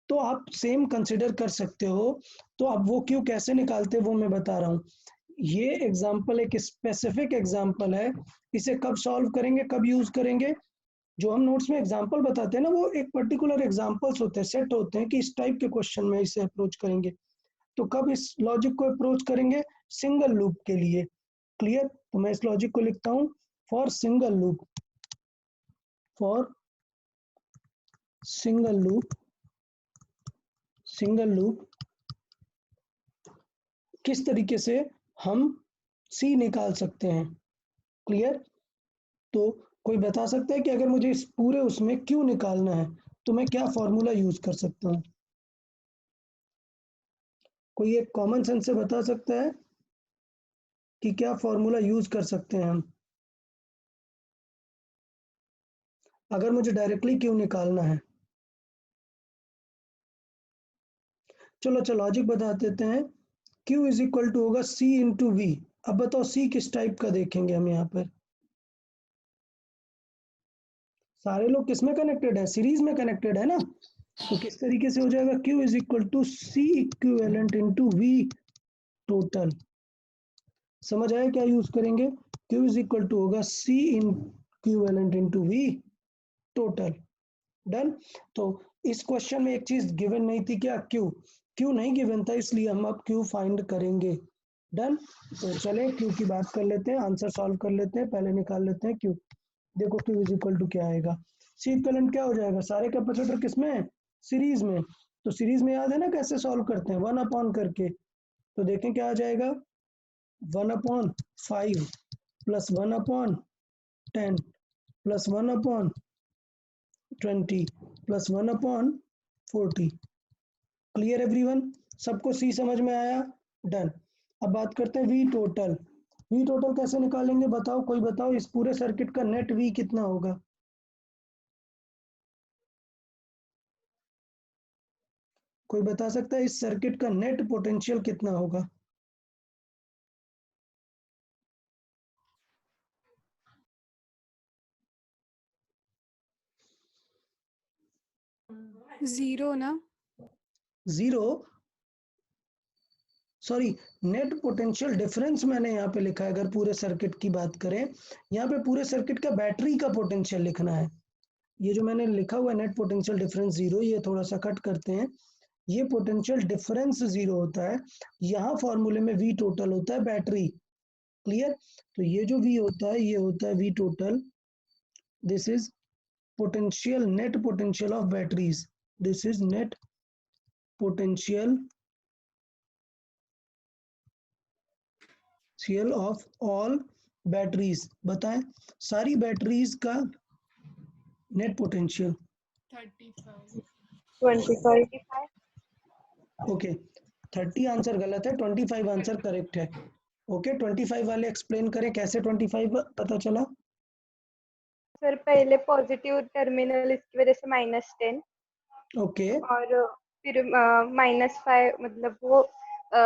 तो आप सेम कंसिडर कर सकते हो। तो अब वो क्यों कैसे निकालते हैं वो मैं बता रहा हूँ। ये एग्जाम्पल एक स्पेसिफिक एग्जाम्पल है। इसे कब सॉल्व करेंगे, कब यूज करेंगे? जो हम नोट्स में एग्जाम्पल बताते हैं ना, वो एक पर्टिकुलर एग्जाम्पल्स होते हैं, सेट होते हैं कि इस टाइप के क्वेश्चन में इसे अप्रोच करेंगे। तो कब इस लॉजिक को अप्रोच करेंगे? सिंगल लूप के लिए। क्लियर? तो मैं इस लॉजिक को लिखता हूँ, for single loop, for single loop, single loop किस तरीके से हम सी निकाल सकते हैं। क्लियर? तो कोई बता सकता है कि अगर मुझे इस पूरे उसमें क्यों निकालना है तो मैं क्या फॉर्मूला यूज कर सकता हूँ? कोई एक कॉमन सेंस से बता सकता है कि क्या फॉर्मूला यूज कर सकते हैं हम अगर मुझे डायरेक्टली क्यों निकालना है? चलो अच्छा लॉजिक बता देते हैं। Q इज इक्वल टू होगा C इंटू वी। अब बताओ C किस टाइप का देखेंगे हम यहाँ पर। सारे लोग किस में कनेक्टेड है, सीरीज में कनेक्टेड है ना, तो किस तरीके से हो जाएगा, Q is equal to C equivalent into V total. समझ आया क्या यूज करेंगे, Q इज इक्वल टू होगा C equivalent into V total. Done. तो इस क्वेश्चन में एक चीज गिवन नहीं थी क्या, क्यू नहीं गिवन था, इसलिए हम अब क्यू फाइंड करेंगे। डन। तो चले क्यू की बात कर लेते हैं, आंसर सॉल्व कर लेते हैं, पहले निकाल लेते हैं क्यू। देखो क्यू इज इक्वल टू क्या आएगा, सी इक्विवेलेंट क्या हो जाएगा, सारे कैपेसिटर किसमें है, सीरीज में। तो सीरीज में याद है ना कैसे सॉल्व करते हैं, 1 अपॉन करके। तो देखें क्या आ जाएगा, 1/5 plus 1/10 plus 1/20 plus 1/40। Clear everyone, सबको सी समझ में आया। डन। अब बात करते हैं वी टोटल। वी टोटल कैसे निकालेंगे बताओ, कोई बताओ, इस पूरे सर्किट का नेट वी कितना होगा। कोई बता सकता है इस सर्किट का नेट पोटेंशियल कितना होगा। जीरो ना। Zero, sorry, net potential difference मैंने यहाँ पे लिखा है। अगर पूरे सर्किट की बात करें, यहाँ पे पूरे सर्किट का बैटरी का पोटेंशियल लिखना है। ये जो मैंने लिखा हुआ है नेट पोटेंशियल डिफरेंस जीरो, ये थोड़ा सा कट करते हैं, ये पोटेंशियल डिफरेंस जीरो होता है। यहाँ फॉर्मूले में वी टोटल होता है बैटरी। क्लियर। तो ये जो वी होता है ये होता है V total, this is potential, net potential of batteries, this is net potential of all batteries. बताएं सारी बैटरीज का नेट पोटेंशियल। 25। ओके, 30 आंसर गलत है, 25 आंसर करेक्ट है। ओके, 25 वाले एक्सप्लेन करें कैसे 25 पता चला। सर पहले पॉजिटिव टर्मिनल इसकी वजह से -10 ओके, और फिर -5, मतलब वो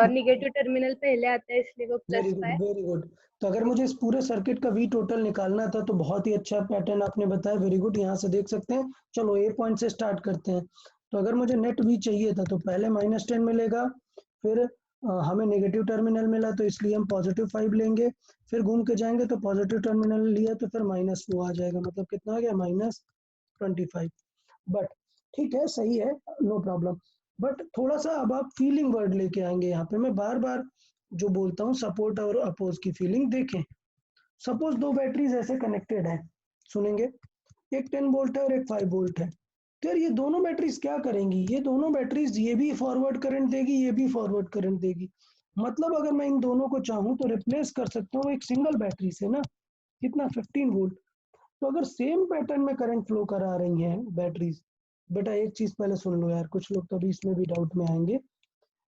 निगेटिव टर्मिनल पहले आता है इसलिए वो वेरी गुड +5। Very good. तो अगर मुझे इस पूरे सर्किट का वी टोटल निकालना था तो बहुत ही अच्छा पैटर्न आपने बताया, वेरी गुड, यहाँ से देख सकते हैं। चलो ए पॉइंट से स्टार्ट करते हैं। तो अगर मुझे नेट वी चाहिए था तो पहले -10 मिलेगा, फिर हमें नेगेटिव टर्मिनल मिला तो इसलिए हम +5 लेंगे, फिर घूम के जाएंगे तो पॉजिटिव टर्मिनल लिया तो फिर -4 आ जाएगा, मतलब कितना आ गया, -25। बट ठीक है, सही है, नो प्रॉब्लम। बट थोड़ा सा अब आप फीलिंग वर्ड लेके आएंगे यहाँ पे, मैं बार बार जो बोलता हूँ सपोर्ट और अपोज की फीलिंग देखें। सपोज दो बैटरीज ऐसे कनेक्टेड है, सुनेंगे, एक 10 वोल्ट है और एक 5 वोल्ट है। तो यार ये दोनों बैटरीज क्या करेंगी, ये दोनों बैटरीज ये भी फॉरवर्ड करंट देगी, ये भी फॉरवर्ड करंट देगी। मतलब अगर मैं इन दोनों को चाहूँ तो रिप्लेस कर सकता हूँ एक सिंगल बैटरी से ना, कितना, 15 वोल्ट। तो अगर सेम पैटर्न में करंट फ्लो करा रही हैं बैटरीज, बेटा एक चीज पहले सुन लो यार, कुछ लोग तो अभी इसमें भी डाउट में आएंगे।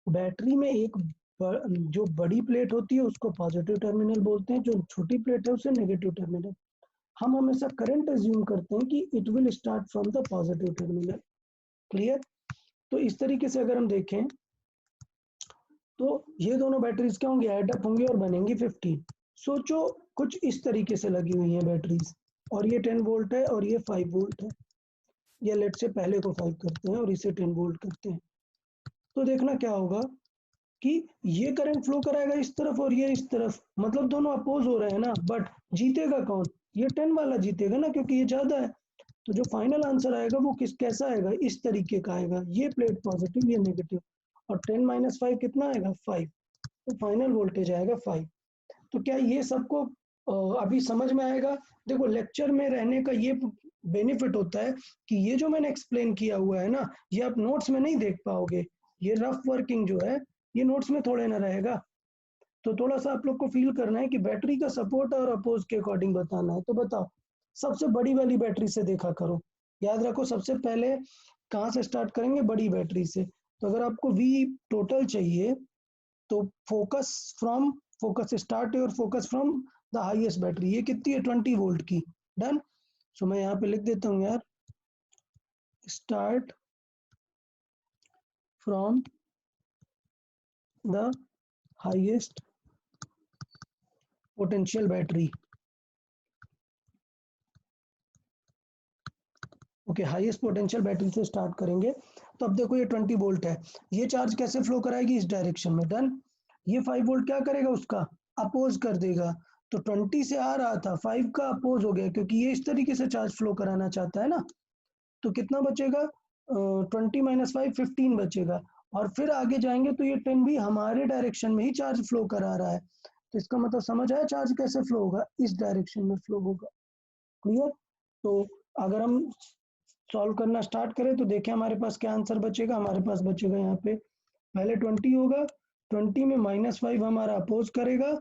बैटरी में एक जो बड़ी प्लेट होती है उसको पॉजिटिव टर्मिनल बोलते हैं, जो छोटी प्लेट है उसे नेगेटिव टर्मिनल। हम हमेशा करंट अज्यूम करते हैं कि it will start from the positive terminal. Clear. तो इस तरीके से अगर हम देखें तो ये दोनों बैटरीज क्या होंगी, एडअप होंगी और बनेंगी 15। सोचो कुछ इस तरीके से लगी हुई है बैटरीज, और ये 10 वोल्ट है और ये 5 वोल्ट है, या लेट से पहले को 5 करते हैं और इसे 10 वोल्ट करते हैं। तो देखना क्या होगा कि ये करंट फ्लो कराएगा इस तरफ और ये इस तरफ, मतलब दोनों अपोज हो रहे हैं ना, बट जीतेगा कौन, ये 10 वाला जीतेगा ना, क्योंकि ये ज्यादा है। तो जो फाइनल आंसर आएगा वो कैसा आएगा, इस तरीके का आएगा, ये प्लेट पॉजिटिव ये नेगेटिव, और 10 - 5 कितना आएगा, 5। तो फाइनल वोल्टेज आएगा 5। तो क्या ये सबको अभी समझ में आएगा। देखो लेक्चर में रहने का ये बेनिफिट होता है कि ये जो मैंने एक्सप्लेन किया हुआ है ना, ये आप नोट्स में नहीं देख पाओगे, ये रफ वर्किंग जो है ये नोट्स में थोड़े ना रहेगा। तो थोड़ा सा आप लोग को फील करना है कि बैटरी का सपोर्ट और अपोज के अकॉर्डिंग बताना है। तो बताओ, सबसे बड़ी वाली बैटरी से देखा करो, याद रखो सबसे पहले कहाँ से स्टार्ट करेंगे, बड़ी बैटरी से। तो अगर आपको वी टोटल चाहिए तो फोकस स्टार्ट और focus from the highest battery, ये कितनी है, 20 वोल्ट की। डन। सो मैं यहाँ पे लिख देता हूँ यार, start from the highest potential battery. Okay, highest potential battery से स्टार्ट करेंगे। तो अब देखो ये 20 वोल्ट है, ये चार्ज कैसे फ्लो कराएगी, इस डायरेक्शन में। डन। ये 5 वोल्ट क्या करेगा, उसका अपोज कर देगा। तो 20 से आ रहा था, 5 का अपोज हो गया, क्योंकि ये इस तरीके से चार्ज फ्लो कराना चाहता है ना। तो कितना बचेगा, 20 माइनस 5 15 बचेगा। और फिर आगे जाएंगे तो ये 10 भी हमारे डायरेक्शन में ही चार्ज फ्लो करा रहा है। तो इसका मतलब समझ आया चार्ज कैसे फ्लो होगा, इस डायरेक्शन में फ्लो होगा। क्लियर। तो अगर हम सॉल्व करना स्टार्ट करें तो देखें हमारे पास क्या आंसर बचेगा। हमारे पास बचेगा यहाँ पे पहले 20 होगा, 20 में -5 हमारा अपोज करेगा,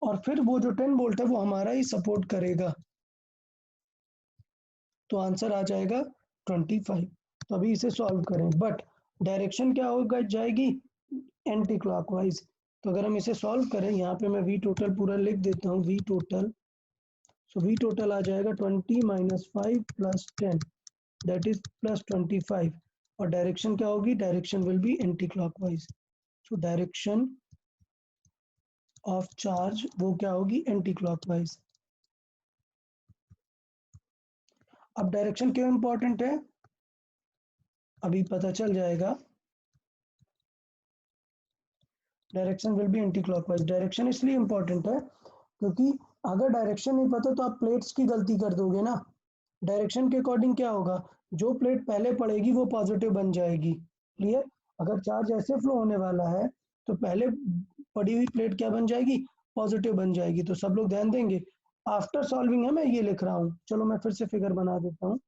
और फिर वो जो 10 वोल्ट है वो हमारा ही सपोर्ट करेगा। तो आंसर आ जाएगा 25। तो अभी इसे सॉल्व करें, बट डायरेक्शन क्या होगा, जाएगी एंटी क्लॉकवाइज। तो अगर हम इसे सॉल्व करें, यहाँ पे मैं वी टोटल पूरा लिख देता हूँ, V total. So V total आ जाएगा 20 minus 5 plus 10, that is plus 25। और डायरेक्शन क्या होगी, direction will be anti clockwise. So direction of charge वो क्या होगी, एंटी क्लॉकवाइज। अब डायरेक्शन क्यों इंपॉर्टेंट है, अभी पता चल जाएगा। Direction will be anti clockwise. Direction इसलिए इंपॉर्टेंट है क्योंकि अगर डायरेक्शन नहीं पता तो आप प्लेट्स की गलती कर दोगे ना। डायरेक्शन के अकॉर्डिंग क्या होगा, जो प्लेट पहले पड़ेगी वो पॉजिटिव बन जाएगी। क्लियर। अगर चार्ज ऐसे फ्लो होने वाला है तो पहले पड़ी हुई प्लेट क्या बन जाएगी, पॉजिटिव बन जाएगी। तो सब लोग ध्यान देंगे। आफ्टर सॉल्विंग है, मैं ये लिख रहा हूँ। चलो मैं फिर से फिगर बना देता हूँ,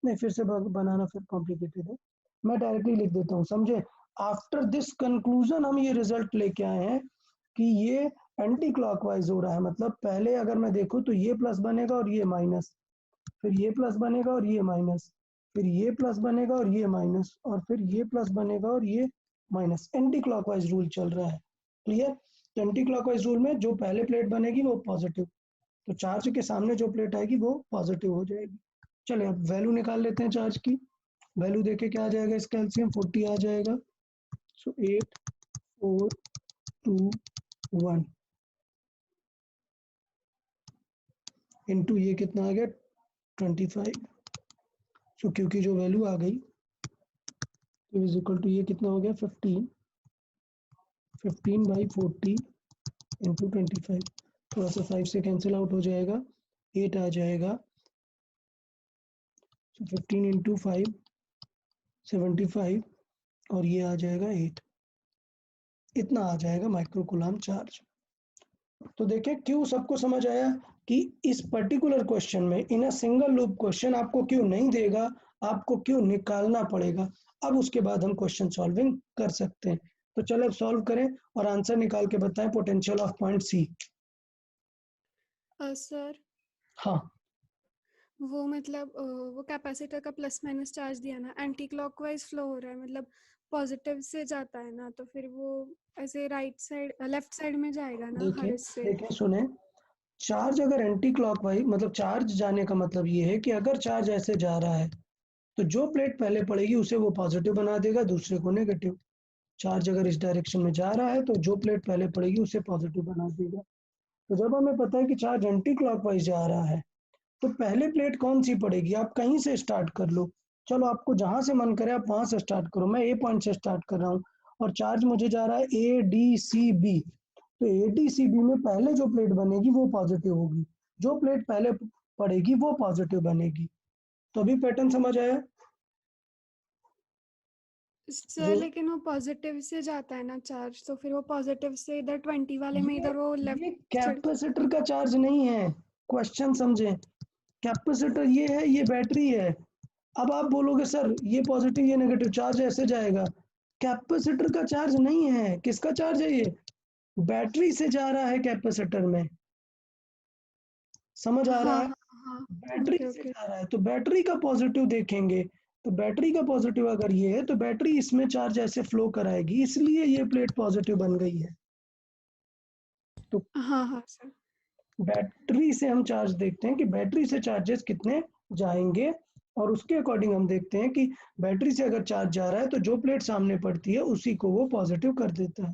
नहीं फिर से बनाना फिर कॉम्प्लिकेटेड है, मैं डायरेक्टली लिख देता हूँ, समझे। आफ्टर दिस कंक्लूजन हम ये रिजल्ट लेके आए हैं कि ये एंटी क्लॉकवाइज हो रहा है। मतलब पहले अगर मैं देखूँ तो ये प्लस बनेगा और ये माइनस, फिर ये प्लस बनेगा और ये माइनस, फिर ये प्लस बनेगा और ये माइनस, और फिर ये प्लस बनेगा और ये माइनस। एंटी क्लॉकवाइज रूल चल रहा है। क्लियर। एंटी क्लॉकवाइज रूल में जो पहले प्लेट बनेगी वो पॉजिटिव, तो चार्ज के सामने जो प्लेट आएगी वो पॉजिटिव हो जाएगी। चलिए अब वैल्यू निकाल लेते हैं चार्ज की। वैल्यू देखे क्या आ जाएगा, इसका एलसीएम 40 आ जाएगा। सो 8 4 2 1 इनटू ये कितना आ गया 25। सो क्योंकि जो वैल्यू आ गई इज इक्वल टू ये कितना हो गया 15 बाई 40 इंटू 25। थोड़ा सा 5 से कैंसिल आउट हो जाएगा, 8 आ जाएगा। सो 15 इंटू 5 75, और ये आ जाएगा 8। इतना आ जाएगा माइक्रो कूलम्ब चार्ज। तो देखिए क्यों सबको समझ आया कि इस पर्टिकुलर क्वेश्चन में इन अ सिंगल लूप क्वेश्चन आपको क्यों नहीं देगा, आपको क्यों निकालना पड़ेगा। अब उसके बाद हम क्वेश्चन सॉल्विंग कर सकते हैं। तो चलो अब सॉल्व करें और आंसर निकाल के बताएं potential of point C. Sir हाँ वो मतलब वो कैपेसिटर का प्लस माइनस चार्ज दिया ना, एंटी क्लॉकवाइज फ्लो हो रहा है, मतलब पॉजिटिव से जाता है ना, तो फिर वो ऐसे राइट साइड लेफ्ट साइड में जाएगा ना हर देखिए इससे। देखिए सुने, चार्ज अगर एंटी क्लॉकवाइज मतलब चार्ज जाने का मतलब ये है कि अगर चार्ज ऐसे जा रहा है तो जो प्लेट पहले पड़ेगी उसे वो पॉजिटिव बना देगा, दूसरे को नेगेटिव। चार्ज अगर इस डायरेक्शन में जा रहा है तो जो प्लेट पहले पड़ेगी उसे पॉजिटिव बना देगा। तो जब हमें पता है कि चार्ज एंटी क्लॉकवाइज जा रहा है तो पहले प्लेट कौन सी पड़ेगी, आप कहीं से स्टार्ट कर लो। चलो आपको जहां से मन करे आप वहां से स्टार्ट करो, मैं ए पॉइंट से स्टार्ट कर रहा हूँ और चार्ज मुझे जा रहा है ए डी सी बी। तो ए डी सी बी में पहले जो प्लेट बनेगी वो पॉजिटिव होगी, जो प्लेट पहले पड़ेगी वो पॉजिटिव बनेगी। तो अभी पैटर्न समझ आया। सर लेकिन वो पॉजिटिव से जाता है ना चार्ज, तो फिर वो पॉजिटिव से इधर 20 वाले में इधर वो ये लेफ्ट। कैपेसिटर का चार्ज नहीं है, क्वेश्चन समझे। कैपेसिटर ये है, ये बैटरी है। अब आप बोलोगे सर ये पॉजिटिव ये नेगेटिव, चार्ज ऐसे जाएगा। कैपेसिटर का चार्ज नहीं है, किसका चार्ज है, ये बैटरी से जा रहा है कैपेसिटर में। समझ आ रहा हाँ है, हाँ हाँ, बैटरी ओके से ओके। जा रहा है तो बैटरी का पॉजिटिव देखेंगे। तो बैटरी का पॉजिटिव अगर ये है तो बैटरी इसमें चार्ज ऐसे फ्लो कराएगी, इसलिए ये प्लेट पॉजिटिव बन गई है। तो हाँ हाँ सर। बैटरी से हम चार्ज देखते हैं कि बैटरी से चार्जेस कितने जाएंगे। और उसके अकॉर्डिंग हम देखते हैं कि बैटरी से अगर चार्ज जा रहा है तो जो प्लेट सामने पड़ती है उसी को वो पॉजिटिव कर देता है।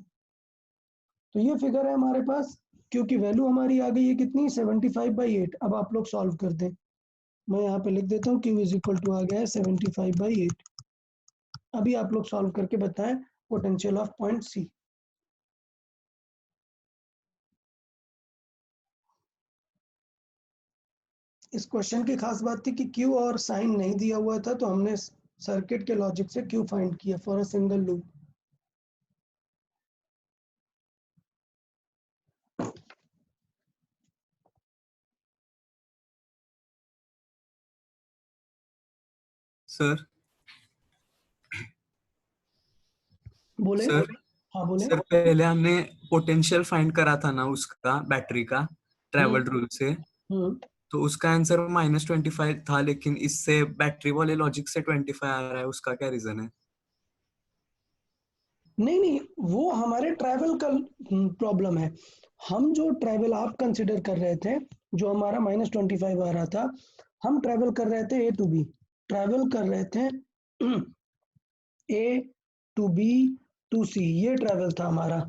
तो ये फिगर है हमारे पास, क्योंकि वैल्यू हमारी आ गई है कितनी, 75/8। अब आप लोग सॉल्व कर दें, मैं यहाँ पे लिख देता हूँ Q इज इक्वल टू आ गया है 75/8। अभी आप लोग सॉल्व करके बताएं पोटेंशियल ऑफ पॉइंट सी। इस क्वेश्चन की खास बात थी कि Q और साइन नहीं दिया हुआ था, तो हमने सर्किट के लॉजिक से Q फाइंड किया for a single loop. Sir बोले सर हाँ बोले। सर पहले हमने पोटेंशियल फाइंड करा था ना उसका, बैटरी का ट्रेवल रूल से, तो उसका आंसर -25 था, लेकिन इससे बैटरी वाले लॉजिक से 25 आ रहा है, उसका क्या रीजन है? नहीं नहीं, वो हमारे ट्रैवल का प्रॉब्लम है। हम जो ट्रैवल आप कंसिडर कर रहे थे, जो हमारा -25 आ रहा था, हम ट्रैवल कर रहे थे A to B, ट्रैवल कर रहे थे A to B to C, ये ट्रैवल था हमारा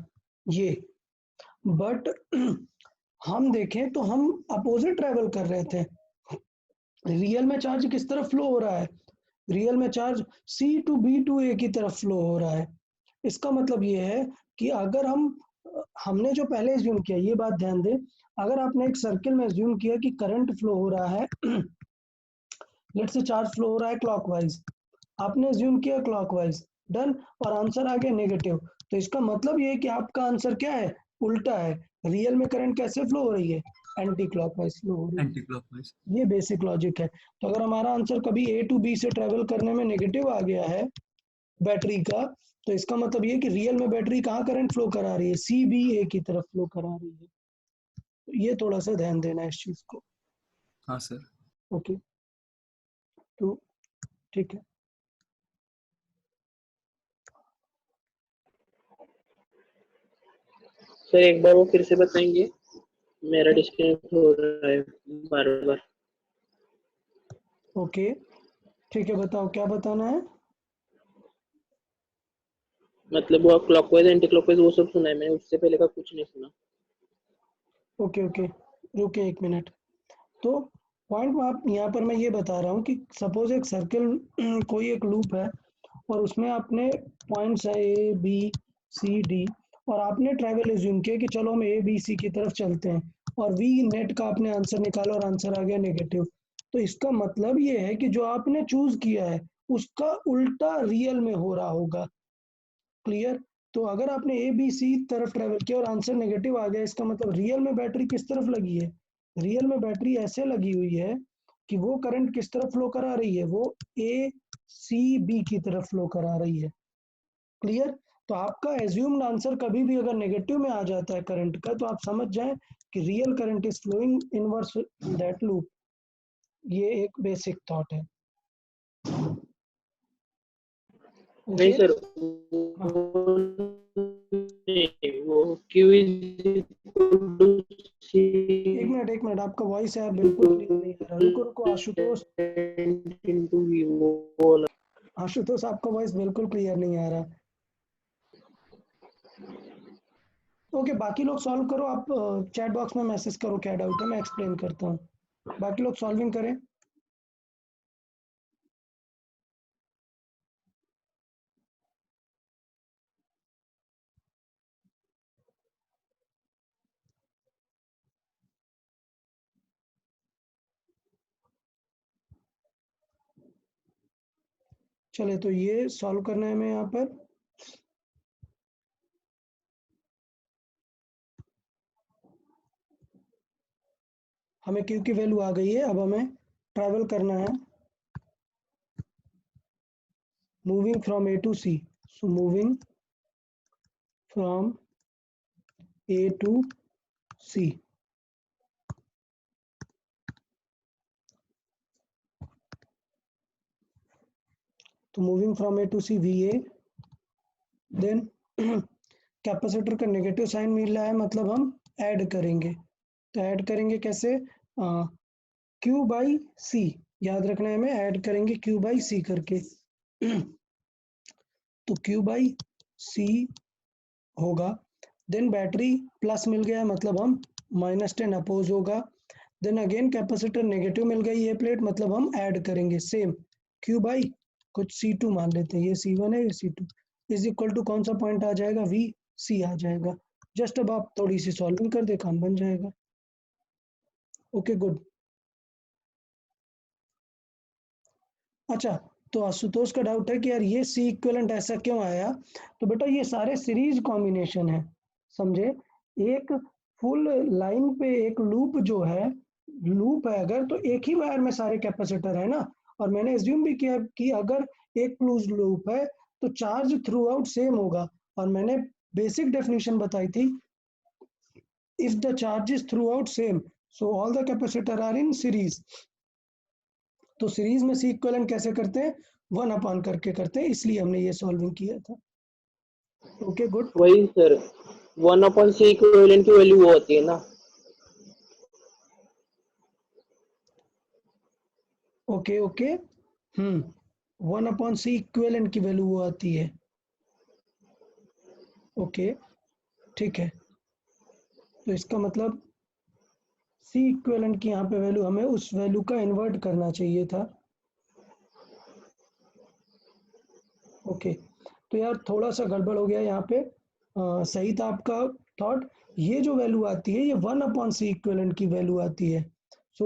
ये। बट हम देखें तो हम अपोजिट ट्रैवल कर रहे थे। रियल में चार्ज किस तरफ फ्लो हो रहा है, रियल में charge C to B to A की तरफ फ्लो हो रहा है। इसका मतलब ये है कि अगर हमने जो पहले एज्यूम किया, ये बात ध्यान दें, अगर आपने एक सर्किल में एज्यूम किया कि करंट फ्लो हो रहा है लेट्स से चार्ज फ्लो हो रहा है क्लॉकवाइज, आपने एज्यूम किया क्लॉकवाइज, डन, और आंसर आ गया नेगेटिव, तो इसका मतलब ये है कि आपका आंसर क्या है, उल्टा है। रियल में करंट कैसे फ्लो हो रही है, एंटी क्लॉकवाइज फ्लो हो रही है। Anti clockwise. ये बेसिक लॉजिक है। तो अगर हमारा आंसर कभी A to B से ट्रेवल करने में नेगेटिव आ गया है बैटरी का, तो इसका मतलब ये कि रियल में बैटरी कहाँ करंट फ्लो करा रही है, CBA की तरफ फ्लो करा रही है। तो ये थोड़ा सा ध्यान देना है इस चीज को। हाँ सर। ओके, तो ठीक है। सर एक बार वो फिर से बताएंगे, मेरा डिस्कनेक्ट हो रहा है बार बार। ओके ठीक है, बताओ क्या बताना है। मतलब वो क्लॉकवाइज एंटी क्लॉकवाइज वो सब सुना है मैंने, उससे पहले का कुछ नहीं सुना। ओके ओके, रुके एक मिनट। तो पॉइंट आप यहाँ पर मैं ये बता रहा हूँ कि सपोज एक सर्किल कोई एक लूप है और उसमें आपने पॉइंट्स है A B C D, और आपने ट्रैवल एज्यूम किया कि चलो हम A B C की तरफ चलते हैं, और V नेट का आपने आंसर निकाला और आंसर आ गया नेगेटिव। तो इसका मतलब ये है कि जो आपने चूज किया है उसका उल्टा रियल में हो रहा होगा। क्लियर। तो अगर आपने A B C तरफ ट्रैवल किया और आंसर नेगेटिव आ गया, इसका मतलब रियल में बैटरी किस तरफ लगी है, रियल में बैटरी ऐसे लगी हुई है कि वो करंट किस तरफ फ्लो करा रही है, वो A C B की तरफ फ्लो करा रही है। क्लियर। तो आपका एज्यूम्ड आंसर कभी भी अगर नेगेटिव में आ जाता है करंट का, तो आप समझ जाएं कि real current is flowing inverse that loop. ये एक बेसिक थॉट है। नहीं ओके सर, हाँ, वो Q इज एक मिनट आपका वॉइस है बिल्कुल क्लियर नहीं आ रहा, रुको रुको आशुतोष, इनटू V वो वाला। आशुतोष आपका वॉइस बिल्कुल क्लियर नहीं आ रहा। ओके, बाकी लोग सॉल्व करो, आप चैट बॉक्स में मैसेज करो क्या डाउट है, मैं एक्सप्लेन करता हूँ, बाकी लोग सॉल्विंग करें। चले तो ये सॉल्व करना है हमें यहाँ पर। हमें Q की वैल्यू आ गई है, अब हमें ट्रैवल करना है moving from A to C। So moving from A to C। तो moving from A to C VA, then capacitor का नेगेटिव साइन मिल रहा है, मतलब हम ऐड करेंगे। तो ऐड करेंगे कैसे, Q by C, याद रखना है हमें, ऐड करेंगे Q बाई C करके। तो Q बाई C होगा, देन बैटरी प्लस मिल गया मतलब हम -10 अपोज होगा, देन अगेन कैपेसिटर नेगेटिव मिल गई ये प्लेट मतलब हम ऐड करेंगे सेम Q बाई कुछ C2 मान लेते हैं, ये C1 है ये C2 इज इक्वल टू कौन सा पॉइंट आ जाएगा, VC आ जाएगा। जस्ट अब आप थोड़ी सी सॉल्विंग कर दे, काम बन जाएगा। Okay good. अच्छा, तो आशुतोष का डाउट है कि यार ये C इक्विवेलेंट ऐसा क्यों आया, तो बेटा ये सारे सीरीज कॉम्बिनेशन है, समझे। एक फुल लाइन पे एक लूप जो है, लूप है अगर तो एक ही वायर में सारे कैपेसिटर है ना, और मैंने एज्यूम भी किया कि अगर एक क्लोज लूप है तो चार्ज थ्रू आउट सेम होगा, और मैंने बेसिक डेफिनेशन बताई थी, if the charge is throughout same so all the capacitor are in series. तो सीरीज में सी इक्विवेलेंट कैसे करते हैं, 1 अपॉन करके करते हैं, इसलिए हमने ये सॉल्विंग किया था। Okay good. वही सर 1/C इक्विवेलेंट की वैल्यू वो होती है ना। ओके ओके 1/C इक्विवेलेंट की वैल्यू वो आती है। ओके ठीक है, तो इसका मतलब सी इक्विवेलेंट की यहाँ पे वैल्यू हमें उस वैल्यू का इन्वर्ट करना चाहिए था। ओके, तो यार थोड़ा सा गड़बड़ हो गया यहाँ पे, सही था आपका थॉट, ये जो वैल्यू आती है ये 1/C इक्विवेलेंट की वैल्यू आती है। सो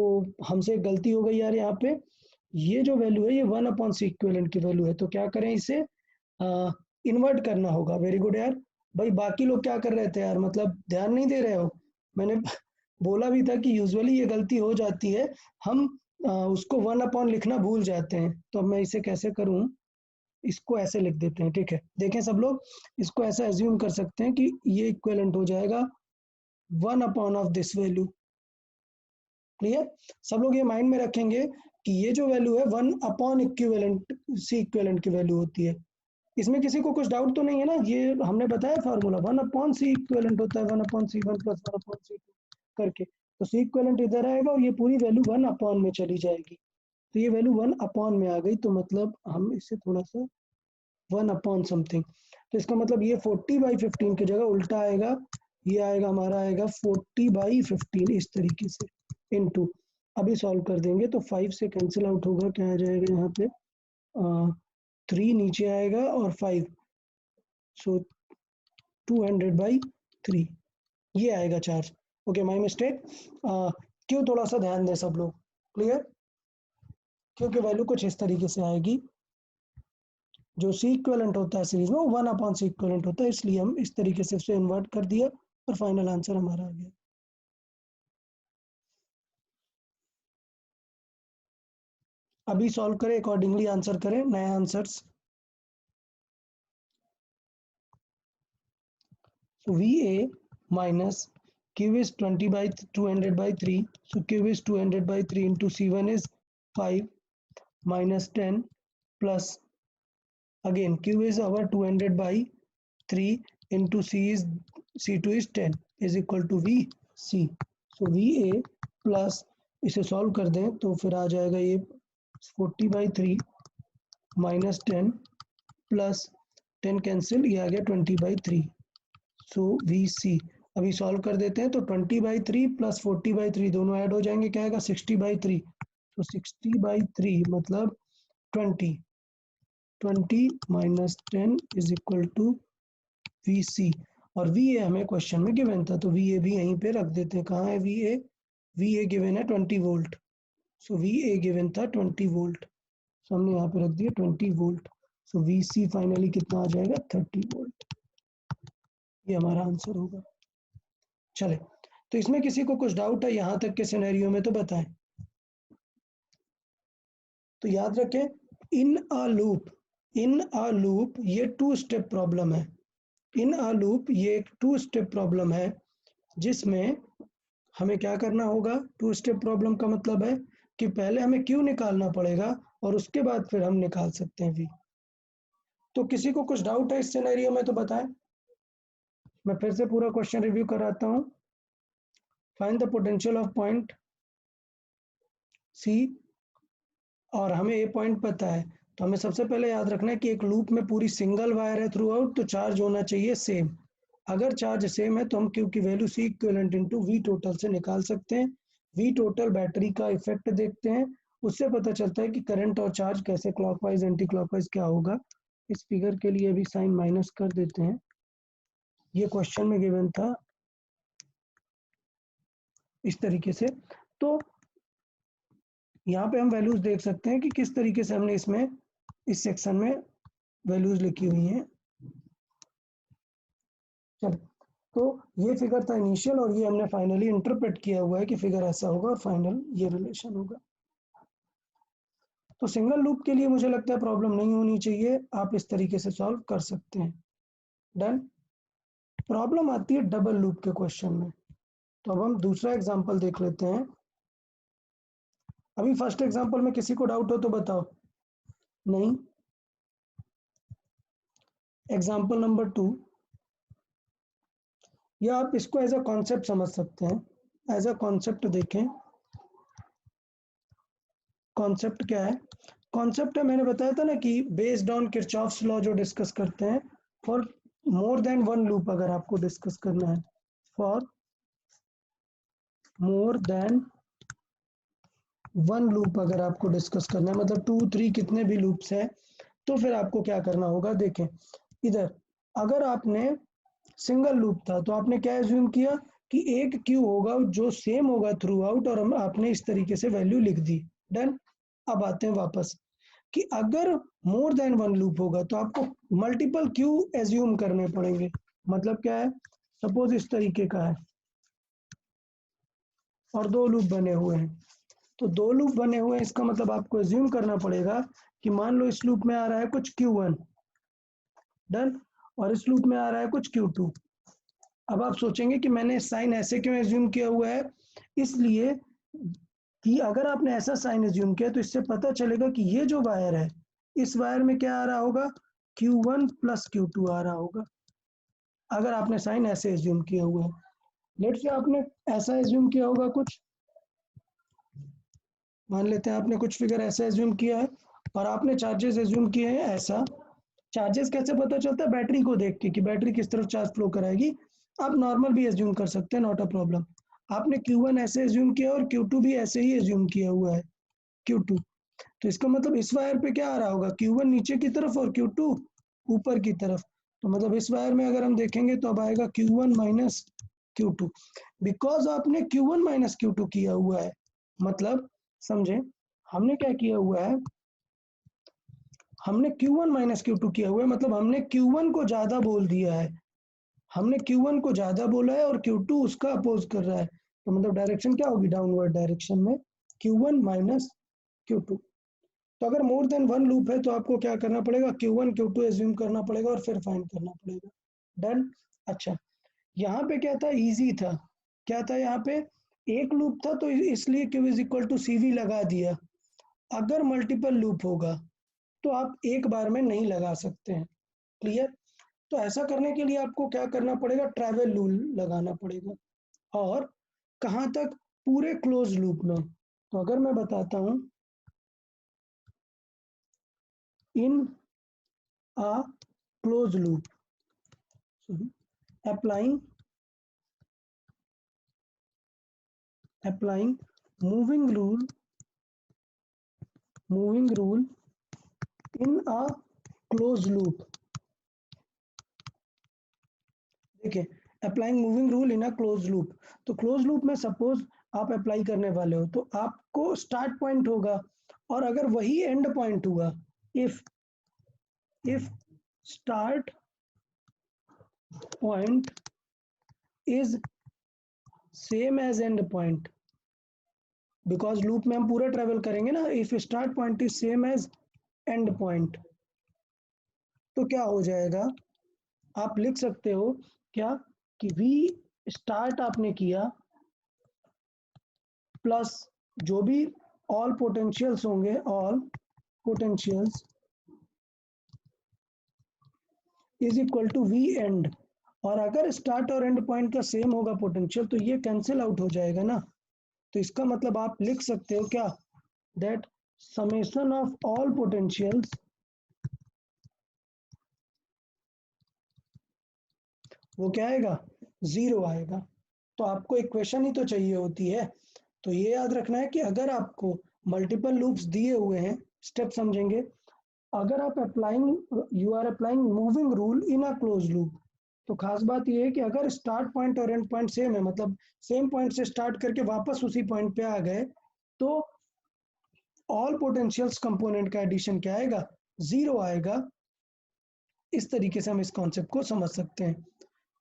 हमसे गलती हो गई यार, यहाँ पे ये जो वैल्यू है ये 1/C इक्विवेलेंट की वैल्यू है, तो क्या करें, इसे इन्वर्ट करना होगा। वेरी गुड यार। भाई बाकी लोग क्या कर रहे थे यार, मतलब ध्यान नहीं दे रहे हो। मैंने बोला भी था कि यूजुअली ये गलती हो जाती है, हम उसको 1 लिखना भूल जाते हैं। तो अब मैं इसे कैसे करूं, इसको ऐसे लिख देते हैं, ठीक है। देखें सब लोग, इसको ऐसा एज्यूम कर सकते हैं कि ये इक्विवेलेंट हो जाएगा 1 ऑफ दिस वैल्यू। क्लियर, सब लोग ये माइंड में रखेंगे कि ये जो वैल्यू है 1 इक्विवेलेंट सी इक्विवेलेंट की वैल्यू होती है। इसमें किसी को कुछ डाउट तो नहीं है ना, ये हमने बताया फार्मूला 1/C इक्विवेलेंट होता है 1/C1 + 1/C2 करके, तो सी इक्विवेलेंट इधर आएगा और ये पूरी वैल्यू 1 में चली जाएगी, तो ये वैल्यू 1 में आ गई, तो मतलब हम इसे थोड़ा सा 1 समथिंग, तो इसका मतलब ये 40/15 की जगह उल्टा आएगा, ये आएगा हमारा आएगा 40/15 इस तरीके से इनटू, अभी सॉल्व कर देंगे तो 5 से कैंसिल आउट होगा, क्या आ जाएगा यहाँ पे 3 नीचे आएगा और 5, सो 200/3 ये आएगा चार्ज। ओके माय मिस्टेक, क्यों, थोड़ा सा ध्यान दें सब लोग। क्लियर, क्योंकि वैल्यू कुछ इस तरीके से आएगी, जो सी इक्विवेलेंट होता है सीरीज में वो 1/C इक्विवेलेंट होता है, इसलिए हम इस तरीके से उसे इन्वर्ट कर दिया और फाइनल आंसर हमारा आ गया। अभी सॉल्व करें, अकॉर्डिंगली आंसर करें नए answers. So VA minus Q is 20/200/3. So Q is 200/3 into C1 is 5 minus 10 plus again Q is our 200/3 into C2 is 10 is equal to VC. So VA plus इसे सॉल्व कर दें तो फिर आ जाएगा ये 40/3 minus 10 plus 10 कैंसिल, ये आ गया 20/3, सो VC। अभी सॉल्व कर देते हैं तो 20/3 प्लस 40/3 दोनों ऐड हो जाएंगे, क्या आएगा 60/3, तो 60/3 मतलब 20 minus 10 is equal to VC, और VA हमें क्वेश्चन में गिवन था, तो VA भी यहीं पे रख देते हैं। कहाँ है VA, VA गिवन है 20 वोल्ट, सो VA गिवन था 20 वोल्ट, सो हमने यहाँ पे रख दिया 20 वोल्ट, सो VC फाइनली कितना आ जाएगा 30 वोल्ट, ये हमारा आंसर होगा। चले, तो इसमें किसी को कुछ डाउट है यहाँ तक के सिनेरियो में तो बताएं। तो याद रखें, इन अ लूप ये 2 स्टेप प्रॉब्लम है, इन अ लूप ये एक 2 स्टेप प्रॉब्लम है, जिसमें हमें क्या करना होगा, 2 स्टेप प्रॉब्लम का मतलब है कि पहले हमें Q निकालना पड़ेगा और उसके बाद फिर हम निकाल सकते हैं V। तो किसी को कुछ डाउट है इस सिनेरियो में तो बताएं, मैं फिर से पूरा क्वेश्चन रिव्यू कराता हूं। Find the potential of point C और हमें ये पॉइंट पता है, तो हमें सबसे पहले याद रखना है कि एक लूप में पूरी सिंगल वायर है थ्रू आउट, तो चार्ज होना चाहिए सेम। अगर चार्ज सेम है तो हम Q की value C equivalent into V total से निकाल सकते हैं। V टोटल बैटरी का इफेक्ट देखते हैं, उससे पता चलता है कि करंट और चार्ज कैसे क्लॉकवाइज एंटी क्लॉकवाइज क्या होगा। इस फिगर के लिए भी साइन माइनस कर देते हैं, ये क्वेश्चन में गिवन था इस तरीके से। तो यहाँ पे हम वैल्यूज देख सकते हैं कि किस तरीके से हमने इसमें इस सेक्शन में वैल्यूज लिखी हुई हैं। चलो, तो ये फिगर था इनिशियल और ये हमने फाइनली इंटरप्रेट किया हुआ है कि फिगर ऐसा होगा और फाइनल ये रिलेशन होगा। तो सिंगल लूप के लिए मुझे लगता है प्रॉब्लम नहीं होनी चाहिए, आप इस तरीके से सॉल्व कर सकते हैं। डन। प्रॉब्लम आती है डबल लूप के क्वेश्चन में, तो अब हम दूसरा एग्जांपल देख लेते हैं। अभी फर्स्ट एग्जांपल में किसी को डाउट हो तो बताओ। नहीं। एग्जांपल नंबर 2, या आप इसको एज अ कॉन्सेप्ट समझ सकते हैं। एज अ कॉन्सेप्ट देखें, कॉन्सेप्ट क्या है? कॉन्सेप्ट है, मैंने बताया था ना कि बेस्ड ऑन किरचॉफ्स लॉ जो डिस्कस करते हैं for more than one loop, अगर आपको डिस्कस करना है for more than one loop, अगर आपको डिस्कस करना है मतलब 2, 3 कितने भी लूप्स हैं, तो फिर आपको क्या करना होगा। देखें इधर, अगर आपने सिंगल लूप था तो आपने क्या एज्यूम किया कि एक क्यू होगा जो सेम होगा थ्रू आउट, और हम आपने इस तरीके से वैल्यू लिख दी। डन। अब आते हैं वापस कि अगर मोर देन वन लूप होगा तो आपको मल्टीपल क्यू एज्यूम करने पड़ेंगे। मतलब क्या है, सपोज इस तरीके का है और 2 लूप बने हुए हैं, तो 2 लूप बने हुए हैं, इसका मतलब आपको एज्यूम करना पड़ेगा कि मान लो इस लूप में आ रहा है कुछ Q1, डन, और इस लूप में आ रहा है कुछ Q2। अब आप सोचेंगे कि मैंने साइन ऐसे क्यों एज्यूम किया हुआ है, इसलिए कि अगर आपने ऐसा साइन एज्यूम किया तो इससे पता चलेगा कि ये जो वायर है, इस वायर में क्या आ रहा होगा, Q1 प्लस Q2 आ रहा होगा, अगर आपने साइन ऐसे एज्यूम किया हुआ है। लेट्स से आपने ऐसा एज्यूम किया होगा कुछ, मान लेते हैं आपने कुछ फिगर ऐसा एज्यूम किया है और आपने चार्जेस एज्यूम किए हैं ऐसा। चार्जेस कैसे पता चलता है? बैटरी को देख के कि बैटरी किस तरफ चार्ज फ्लो कराएगी। आप नॉर्मल भी एज्यूम कर सकते हैं, नॉट अ प्रॉब्लम। आपने Q1 ऐसे एज्यूम किया और Q2 भी ऐसे ही एज्यूम किया हुआ है, Q2। तो इसका मतलब इस वायर पे क्या आ रहा होगा, Q1 नीचे की तरफ और Q2 ऊपर की तरफ। तो मतलब इस वायर में अगर हम देखेंगे तो अब आएगा Q1 माइनस Q2, बिकॉज आपने Q1 माइनस Q2 किया हुआ है। मतलब समझे, हमने क्या किया हुआ है, हमने Q1 माइनस Q2 किया हुआ है, मतलब हमने Q1 को ज्यादा बोल दिया है, हमने Q1 को ज्यादा बोला है और Q2 उसका अपोज कर रहा है। तो मतलब डायरेक्शन क्या होगी, डाउनवर्ड डायरेक्शन में Q1 माइनस Q2। तो अगर मोर देन वन लूप है तो आपको क्या करना पड़ेगा, Q1 Q2 एज्यूम करना पड़ेगा और फिर फाइंड करना पड़ेगा। डन। अच्छा, यहाँ पे क्या था, इजी था। क्या था यहाँ पे, एक लूप था तो इसलिए Q is equal to CV लगा दिया। अगर मल्टीपल लूप होगा तो आप एक बार में नहीं लगा सकते हैं। क्लियर? तो ऐसा करने के लिए आपको क्या करना पड़ेगा, ट्रैवल रूल लगाना पड़ेगा। और कहाँ तक, पूरे क्लोज लूप में। तो अगर मैं बताता हूं, इन a closed loop, applying moving rule in a closed loop। देखिए, applying moving rule in a close loop, तो क्लोज लूप में सपोज आप अप्लाई करने वाले हो तो आपको स्टार्ट पॉइंट होगा और अगर वही एंड पॉइंट हुआ, if start point is same as end point, because loop में हम पूरा ट्रेवल करेंगे ना, if start point is same as end point, तो क्या हो जाएगा, आप लिख सकते हो क्या कि V स्टार्ट आपने किया प्लस जो भी ऑल पोटेंशियल्स होंगे, all potentials is equal to V end. और अगर स्टार्ट और एंड पॉइंट का सेम होगा पोटेंशियल तो ये कैंसिल आउट हो जाएगा ना। तो इसका मतलब आप लिख सकते हो क्या, that summation of all potentials वो क्या आएगा, 0 आएगा। तो आपको इक्वेशन ही तो चाहिए होती है। तो ये याद रखना है कि अगर आपको मल्टीपल लूप्स दिए हुए हैं, स्टेप समझेंगे। अगर आप you are applying moving rule in a close loop, तो खास बात ये है कि अगर स्टार्ट पॉइंट और एंड पॉइंट सेम है, मतलब सेम पॉइंट से स्टार्ट करके वापस उसी पॉइंट पे आ गए, तो ऑल पोटेंशियल्स कंपोनेंट का एडिशन क्या आएगा, 0 आएगा। इस तरीके से हम इस कॉन्सेप्ट को समझ सकते हैं।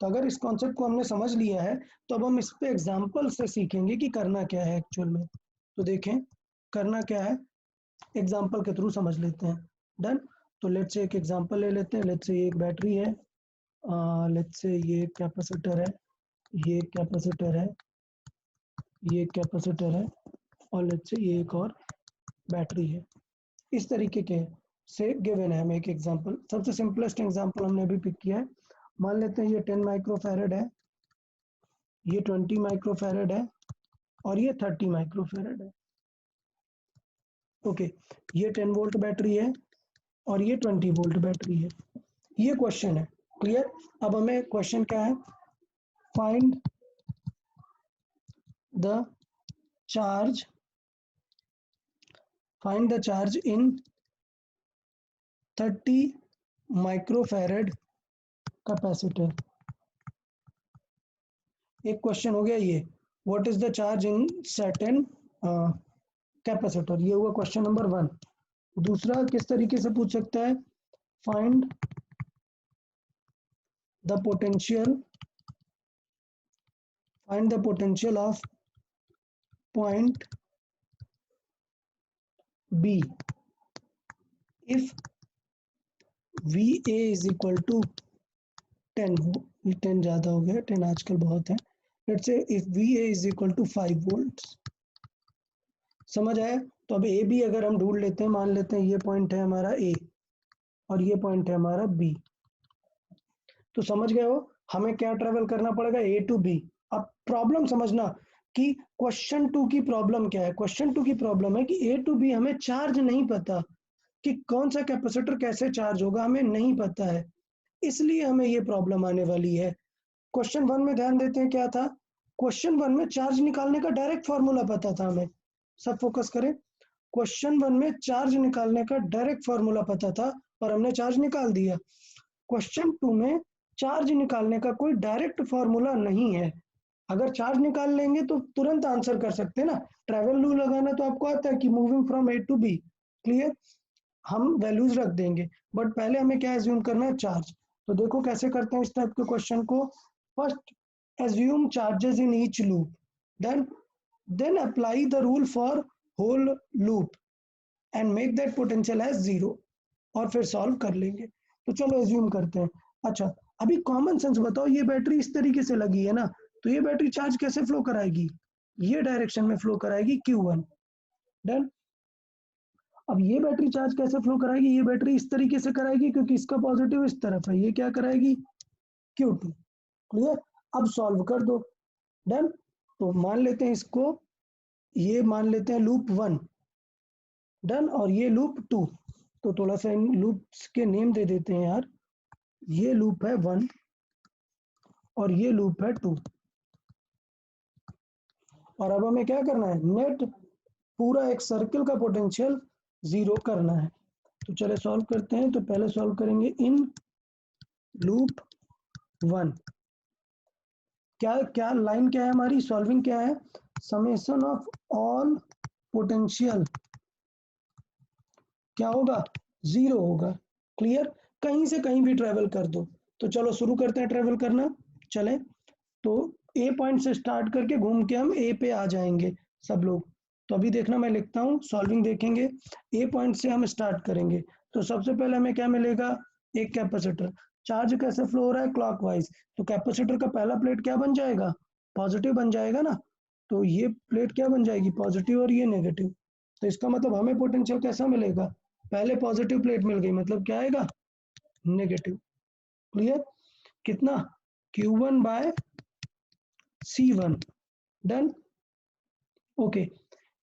तो अगर इस कॉन्सेप्ट को हमने समझ लिया है, तो अब हम इस पे एग्जाम्पल से सीखेंगे कि करना क्या है एक्चुअल में। तो देखें करना क्या है, एग्जाम्पल के थ्रू समझ लेते हैं। डन। तो लेट्स से एक एग्जाम्पल ले लेते हैं। लेट्स से ये एक बैटरी है, लेट्स से ये कैपेसिटर है, ये कैपेसिटर है, ये कैपेसिटर है, और लेट्स से ये एक और बैटरी है। इस तरीके के से गिवन है हमें एक एग्जांपल। सबसे सिंपलेस्ट एग्जांपल हमने अभी पिक किया है। मान लेते हैं ये 10 माइक्रोफैरड है, ये 20 माइक्रोफैरड है, और ये 30 माइक्रोफैरड है। ओके, ये 10 वोल्ट बैटरी है और ये 20 वोल्ट बैटरी है। ये क्वेश्चन है, क्लियर। अब हमें क्वेश्चन क्या है, find the charge in 30 microfarad capacitor. एक क्वेश्चन हो गया ये, what is the charge in certain capacitor. ये हुआ क्वेश्चन नंबर 1। दूसरा किस तरीके से पूछ सकता है, find the potential of point B if VA is equal to 10 ज़्यादा हो गया, 10 आजकल बहुत है। Let's say if VA is equal to 5 volts. समझ आया। तो अब ए बी अगर हम ढूंढ लेते हैं, मान लेते हैं ये पॉइंट है हमारा A और ये पॉइंट है हमारा B। तो समझ गए हो हमें क्या ट्रेवल करना पड़ेगा, A टू B। अब प्रॉब्लम समझना कि क्वेश्चन 2 की प्रॉब्लम क्या है। क्वेश्चन 2 की प्रॉब्लम है कि A टू B हमें चार्ज नहीं पता, कि कौन सा कैपेसिटर कैसे चार्ज होगा हमें नहीं पता है, इसलिए हमें ये प्रॉब्लम आने वाली है। क्वेश्चन 1 में ध्यान देते हैं क्या था, क्वेश्चन 1 में चार्ज निकालने का डायरेक्ट फॉर्मूला पता था हमें। सब फोकस करें, क्वेश्चन 1 में चार्ज निकालने का डायरेक्ट फॉर्मूला पता था और हमने चार्ज निकाल दिया। क्वेश्चन 2 में चार्ज निकालने का कोई डायरेक्ट फॉर्मूला नहीं है। अगर चार्ज निकाल लेंगे तो तुरंत आंसर कर सकते हैं ना, ट्रेवल रूल लगाना तो आपको आता है कि moving from A to B, clear. हम वैल्यूज रख देंगे, बट पहले हमें क्या एज्यूम करना है, चार्ज। तो देखो कैसे करते हैं इस टाइप के क्वेश्चन को। First assume charges in each loop, then apply the rule for whole loop and make that potential as 0, और फिर सॉल्व कर लेंगे। तो चलो एज्यूम करते हैं। अच्छा, अभी कॉमन सेंस बताओ, ये बैटरी इस तरीके से लगी है ना, तो ये बैटरी चार्ज कैसे फ्लो कराएगी, ये डायरेक्शन में फ्लो कराएगी Q1। डन। अब ये बैटरी चार्ज कैसे फ्लो कराएगी, ये बैटरी इस तरीके से कराएगी क्योंकि इसका पॉजिटिव इस तरफ है, ये क्या कराएगी Q2, क्लियर। अब सॉल्व कर दो। डन। तो मान लेते हैं इसको, ये मान लेते हैं लूप 1, डन, और ये लूप 2। तो थोड़ा सा इन लूप्स के नेम दे देते हैं यार। ये लूप है 1 और ये लूप है 2। और अब हमें क्या करना है, नेट पूरा एक सर्किल का पोटेंशियल 0 करना है। तो चले सॉल्व करते हैं। तो पहले सॉल्व करेंगे इन लूप 1। क्या लाइन क्या है हमारी, सॉल्विंग क्या है, समेशन ऑफ ऑल पोटेंशियल क्या होगा, 0 होगा, क्लियर। कहीं से कहीं भी ट्रेवल कर दो। तो चलो शुरू करते हैं ट्रेवल करना। चले, तो ए पॉइंट से स्टार्ट करके घूम के हम ए पे आ जाएंगे सब लोग। तो अभी देखना मैं लिखता हूँ, सॉल्विंग देखेंगे। ए पॉइंट से हम स्टार्ट करेंगे। तो सबसे पहले हमें क्या मिलेगा, एक कैपेसिटर। चार्ज कैसे फ्लो हो रहा है, क्लॉकवाइज। तो कैपेसिटर का पहला प्लेट क्या बन जाएगा, पॉजिटिव बन जाएगा ना। तो ये प्लेट क्या बन जाएगी, पॉजिटिव, और ये नेगेटिव। तो इसका मतलब हमें पोटेंशियल कैसा मिलेगा, पहले पॉजिटिव प्लेट मिल गई, मतलब क्या आएगा, नेगेटिव, क्लियर। कितना, Q1 bye C1। Done. Okay,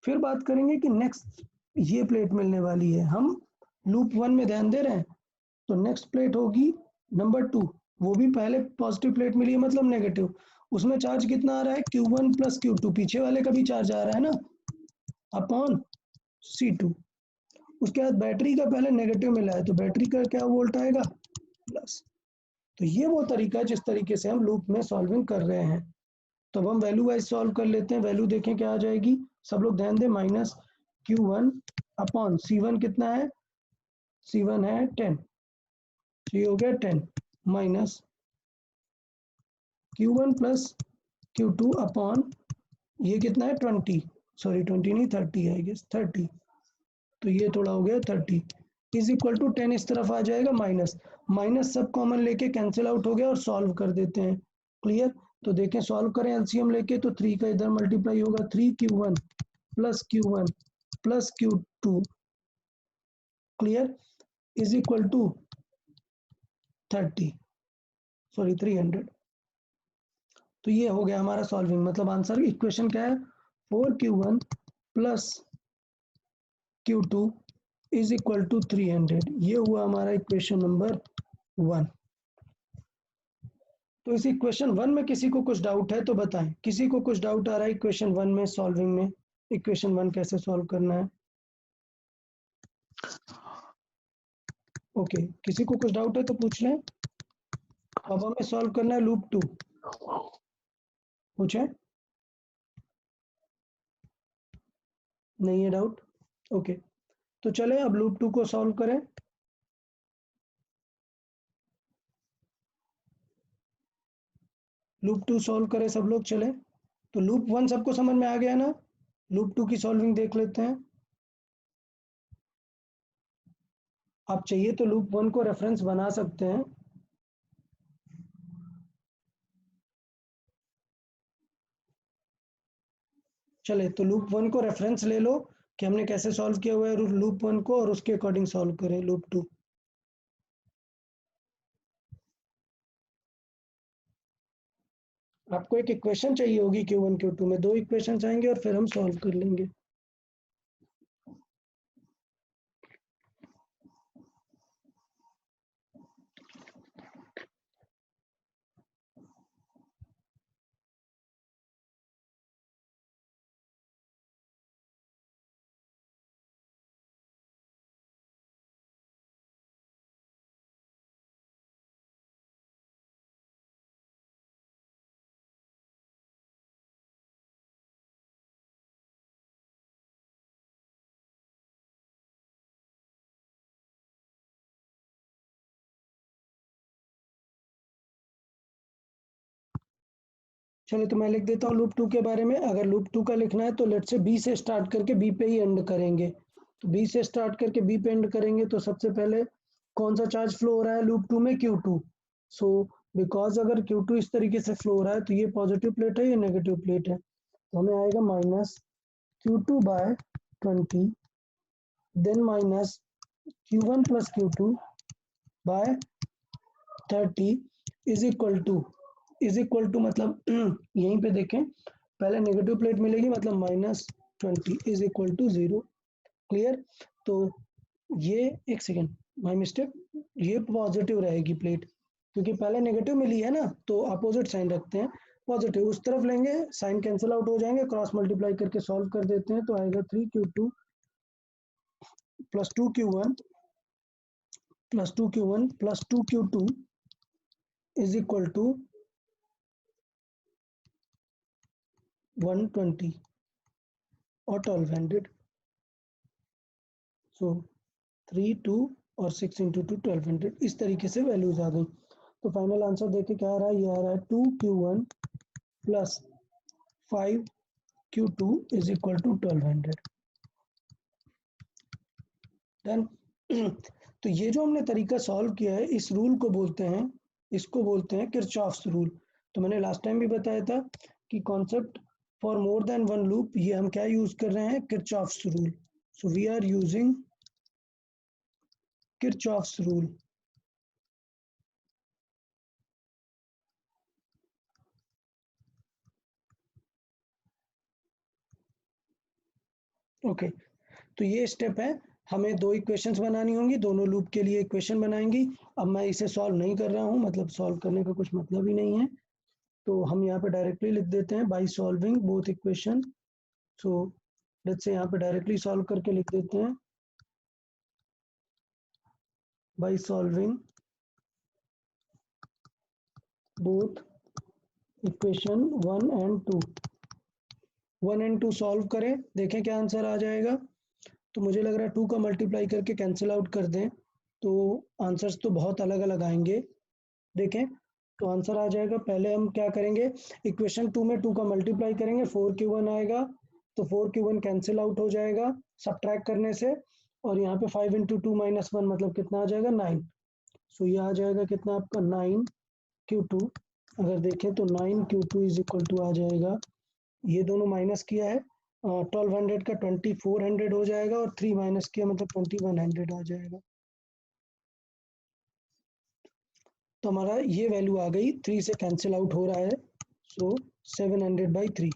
फिर बात करेंगे कि नेक्स्ट ये प्लेट मिलने वाली है। हम लूप 1 में ध्यान दे रहे हैं, तो नेक्स्ट प्लेट होगी नंबर 2, वो भी पहले पॉजिटिव प्लेट मिली है मतलब नेगेटिव। उसमें चार्ज कितना आ रहा है, Q1 प्लस Q2, पीछे वाले का भी चार्ज आ रहा है ना, अपॉन C2। उसके बाद बैटरी का पहले नेगेटिव मिला है, तो बैटरी का क्या वोल्ट आएगा, प्लस। तो ये वो तरीका है जिस तरीके से हम लूप में सॉल्विंग कर रहे हैं। तो अब हम वैल्यू वाइज सॉल्व कर लेते हैं। वैल्यू देखें क्या आ जाएगी, सब लोग ध्यान दें, माइनस Q1 अपॉन C1 कितना है, C1 है 10, तो ये हो गया 10 minus Q1 plus Q2 upon ये कितना है 20, सॉरी 20 नहीं 30 है आई गेस 30, तो ये थोड़ा हो गया 30 इज इक्वल टू 10 इस तरफ आ जाएगा, माइनस माइनस सब कॉमन लेके कैंसिल आउट हो गया और सॉल्व कर देते हैं। क्लियर, तो देखें सॉल्व करें एलसीएम लेके, तो 3 का इधर मल्टीप्लाई होगा, 3Q1 plus Q2 clear is equal to 30 sorry 300। तो ये हो गया हमारा सॉल्विंग, मतलब आंसर इक्वेशन क्या है, 4Q1 plus Q2 is equal to 300। ये हुआ हमारा इक्वेशन नंबर 1। तो इस इक्वेशन 1 में किसी को कुछ डाउट है तो बताएं, किसी को कुछ डाउट आ रहा है इक्वेशन 1 में सॉल्विंग में, इक्वेशन 1 कैसे सॉल्व करना है। ओके, किसी को कुछ डाउट है तो पूछ लें। अब हमें सॉल्व करना है लूप 2, पूछें, नहीं है डाउट, ओके। तो चले अब लूप 2 को सॉल्व करें। लूप 2 सॉल्व करें सब लोग, चले। तो लूप 1 सबको समझ में आ गया ना, लूप 2 की सॉल्विंग देख लेते हैं। आप चाहिए तो लूप 1 को रेफरेंस बना सकते हैं। चले, तो लूप 1 को रेफरेंस ले लो कि हमने कैसे सॉल्व किया हुआ है लूप 1 को, और उसके अकॉर्डिंग सॉल्व करें लूप 2। आपको एक इक्वेशन चाहिए होगी Q1 Q2 में, 2 इक्वेशन आएंगे और फिर हम सॉल्व कर लेंगे। चलो, तो मैं लिख देता हूँ लूप 2 के बारे में। अगर लूप 2 का लिखना है तो लेट से बी से स्टार्ट करके बी पे ही एंड करेंगे। तो बी से स्टार्ट करके बी पे एंड करेंगे, तो सबसे पहले कौन सा चार्ज फ्लो हो रहा है लूप 2 में, Q2। सो बिकॉज अगर Q2 इस तरीके से फ्लो हो रहा है तो ये पॉजिटिव प्लेट है, ये नेगेटिव प्लेट है, तो हमें आएगा minus Q2 by 20, then minus Q1 plus Q2 by 30 is equal to मतलब यहीं पे देखें, पहले नेगेटिव प्लेट मिलेगी मतलब minus 20 is equal to 0। Clear, तो ये एक सेकेंड, माय मिस्टेक, ये पॉजिटिव रहेगी प्लेट, क्योंकि पहले नेगेटिव मिली है ना, तो अपोजिट साइन रखते हैं, पॉजिटिव उस तरफ लेंगे, साइन कैंसिल आउट हो जाएंगे, क्रॉस मल्टीप्लाई करके सॉल्व कर देते हैं, तो आएगा 3Q2 plus 2Q1 plus 2Q1 plus 2Q2 is equal to 120 और 1200। सो 3, 2 और 6 इंटू 2 1200, इस तरीके से वैल्यूज आ गई। तो फाइनल आंसर देखे क्या आ रहा है, ये आ रहा है 2Q1 plus 5Q2 is equal to 1200। Done. तो ये जो हमने तरीका सॉल्व किया है, इस रूल को बोलते हैं, इसको बोलते हैं किरचॉफ्स रूल। तो मैंने लास्ट टाइम भी बताया था कि concept for more than one loop, ये हम क्या यूज कर रहे हैं, Kirchhoff's rule. So we are using Kirchhoff's rule. Okay, तो ये स्टेप है, हमें दो इक्वेशंस बनानी होंगी, दोनों लूप के लिए इक्वेशन बनाएंगी। अब मैं इसे सॉल्व नहीं कर रहा हूँ, मतलब सॉल्व करने का कुछ मतलब ही नहीं है, तो हम यहाँ पे डायरेक्टली लिख देते हैं by solving both equation. So let's say यहाँ पे डायरेक्टली सॉल्व करके लिख देते हैं by solving both equation 1 and 2। 1 and 2 solve करें, देखें क्या आंसर आ जाएगा। तो मुझे लग रहा है 2 का मल्टीप्लाई करके कैंसिल आउट कर दें तो आंसर्स तो बहुत अलग अलग आएंगे। देखें तो आंसर आ जाएगा, पहले हम क्या करेंगे, इक्वेशन 2 में 2 का मल्टीप्लाई करेंगे, 4q1 आएगा, तो 4q1 कैंसिल आउट हो जाएगा सब्ट्रैक्ट करने से, और यहाँ पे 5 × 2 - 1 मतलब कितना आ जाएगा 9। सो ये आ जाएगा कितना आपका 9q2। अगर देखें तो 9q2 = आ जाएगा, ये दोनों माइनस किया है, 1200 का 2400 हो जाएगा, और 3 माइनस किया मतलब 2100 आ जाएगा। तो हमारा ये वैल्यू आ गई, 3 से कैंसिल आउट हो रहा है, सो 700/3।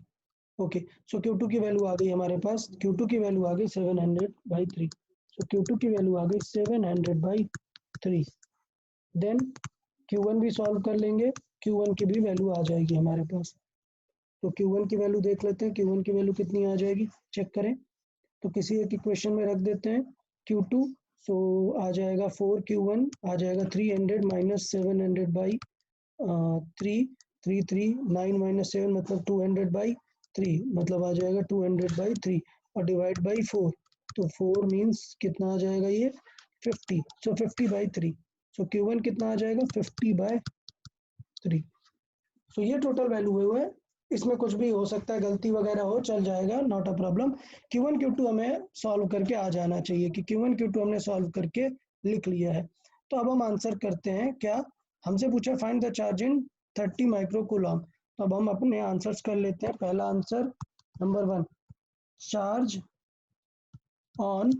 ओके, सो Q2 की वैल्यू आ गई हमारे पास, Q2 की वैल्यू आ गई 700/3। सो Q2 की वैल्यू आ गई 700/3। देन Q1 भी सॉल्व कर लेंगे, Q1 की भी वैल्यू आ जाएगी हमारे पास। तो Q1 की वैल्यू देख लेते हैं, Q1 की वैल्यू कितनी आ जाएगी चेक करें। तो किसी एक इक्वेशन में रख देते हैं Q2, सो आ जाएगा 4q1 आ जाएगा 300 - 700/3, 3 9 - 7 मतलब 200/3, मतलब आ जाएगा 200/3, और डिवाइड बाई 4, तो 4 मीन्स कितना आ जाएगा ये 50, सो 50/3। सो Q1 कितना आ जाएगा 50/3। सो ये टोटल वैल्यू हुए है, इसमें कुछ भी हो सकता है, गलती वगैरह हो चल जाएगा, not a problem. Q1 Q2 हमें सॉल्व करके आ जाना चाहिए कि Q1 Q2 हमने सॉल्व करके लिख लिया है। तो अब हम आंसर करते हैं, क्या हमसे पूछा find the charge in 30 microcoulomb. तो अब हम अपने आंसर्स कर लेते हैं। पहला answer number 1, charge on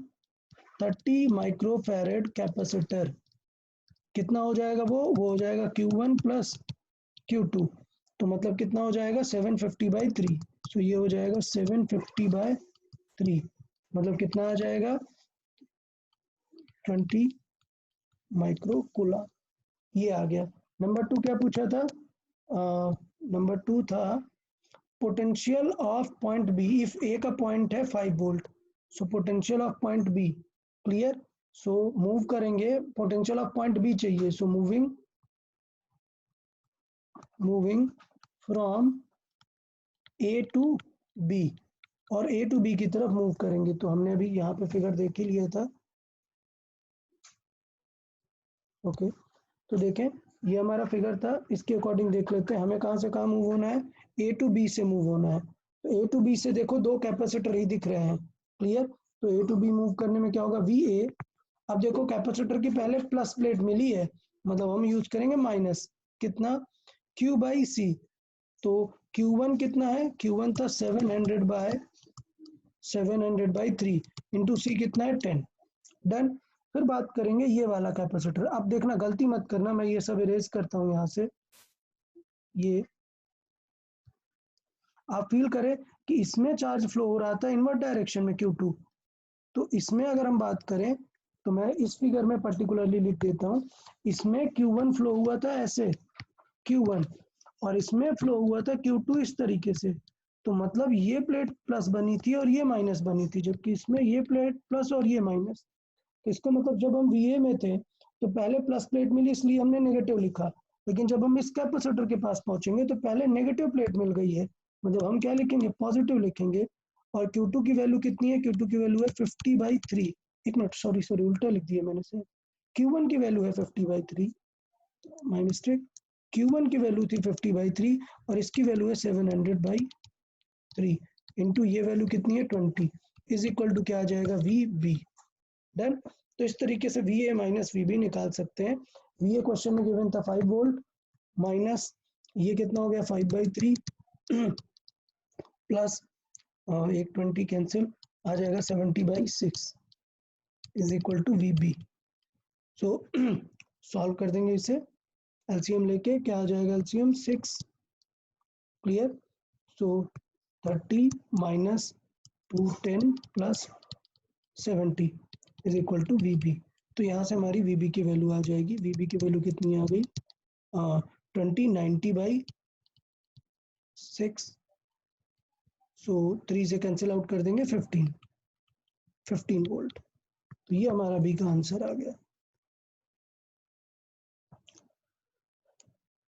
30 microfarad capacitor कितना हो जाएगा, वो हो जाएगा Q1 + Q2, तो मतलब कितना हो जाएगा 750/3। सो ये हो जाएगा 750/3, मतलब कितना आ जाएगा 20 माइक्रोकूलम, ये आ गया। नंबर 2 क्या पूछा था, नंबर 2 था potential of point B if A का पॉइंट है 5 volt. So potential of point B, clear. So move करेंगे, पोटेंशियल ऑफ पॉइंट बी चाहिए, so moving from A to B, और A to B की तरफ मूव करेंगे। तो हमने अभी यहाँ पे फिगर देख ही लिया था। ओके, तो देखें ये हमारा फिगर था, इसके अकॉर्डिंग देख लेते हैं हमें कहाँ से कहाँ मूव होना है, A to B से मूव होना है। तो A to B से देखो दो कैपेसिटर ही दिख रहे हैं, क्लियर। तो A to B मूव करने में क्या होगा VA। अब देखो कैपेसिटर की पहले प्लस प्लेट मिली है, मतलब हम यूज करेंगे माइनस, कितना Q/C। तो Q1 कितना है, Q1 था 700/3 इंटू C कितना है 10। डन। फिर बात करेंगे ये वाला कैपेसिटर। अब देखना गलती मत करना, मैं ये सब इरेज करता हूँ यहाँ से। ये आप फील करें कि इसमें चार्ज फ्लो हो रहा था इनवर्ट डायरेक्शन में Q2, तो इसमें अगर हम बात करें तो मैं इस फिगर में पर्टिकुलरली लिख देता हूँ, इसमें Q1 फ्लो हुआ था ऐसे Q1, और इसमें फ्लो हुआ था Q2 इस तरीके से। तो मतलब ये प्लेट प्लस बनी थी और ये माइनस बनी थी, जबकि इसमें ये प्लेट प्लस और ये माइनस। तो इसका मतलब जब हम VA में थे तो पहले प्लस प्लेट मिली इसलिए हमने नेगेटिव लिखा, लेकिन जब हम इस कैपेसिटर के पास पहुंचेंगे तो पहले नेगेटिव प्लेट मिल गई है, मतलब हम क्या लिखेंगे पॉजिटिव लिखेंगे। और Q2 की वैल्यू कितनी है, Q2 की वैल्यू है 50/3। एक मिनट, सॉरी उल्टा लिख दिया मैंने से। Q1 की वैल्यू है 50/3, माय मिस्टेक। Q1 की वैल्यू थी 50/3 और इसकी वैल्यू है 700/3 इंटू ये वैल्यू कितनी है 20 इज इक्वल टू क्या आ जाएगा VB। डन। तो इस तरीके से VA माइनस VB निकाल सकते हैं। VA क्वेश्चन में गिवन था 5 वोल्ट, माइनस ये कितना हो गया 5/3 प्लस 120 कैंसिल आ जाएगा 70/6 is equal to VB। So solve कर देंगे इसे, एलसीएम लेके क्या आ जाएगा LCM 6, clear. So 30 - 210 plus 70 is equal to VB। तो यहाँ से हमारी VB की वैल्यू आ जाएगी। VB की वैल्यू कितनी आ गई? 20/90/6। सो 3 से कैंसिल आउट कर देंगे, 15 वोल्ट। तो ये हमारा बी का आंसर आ गया।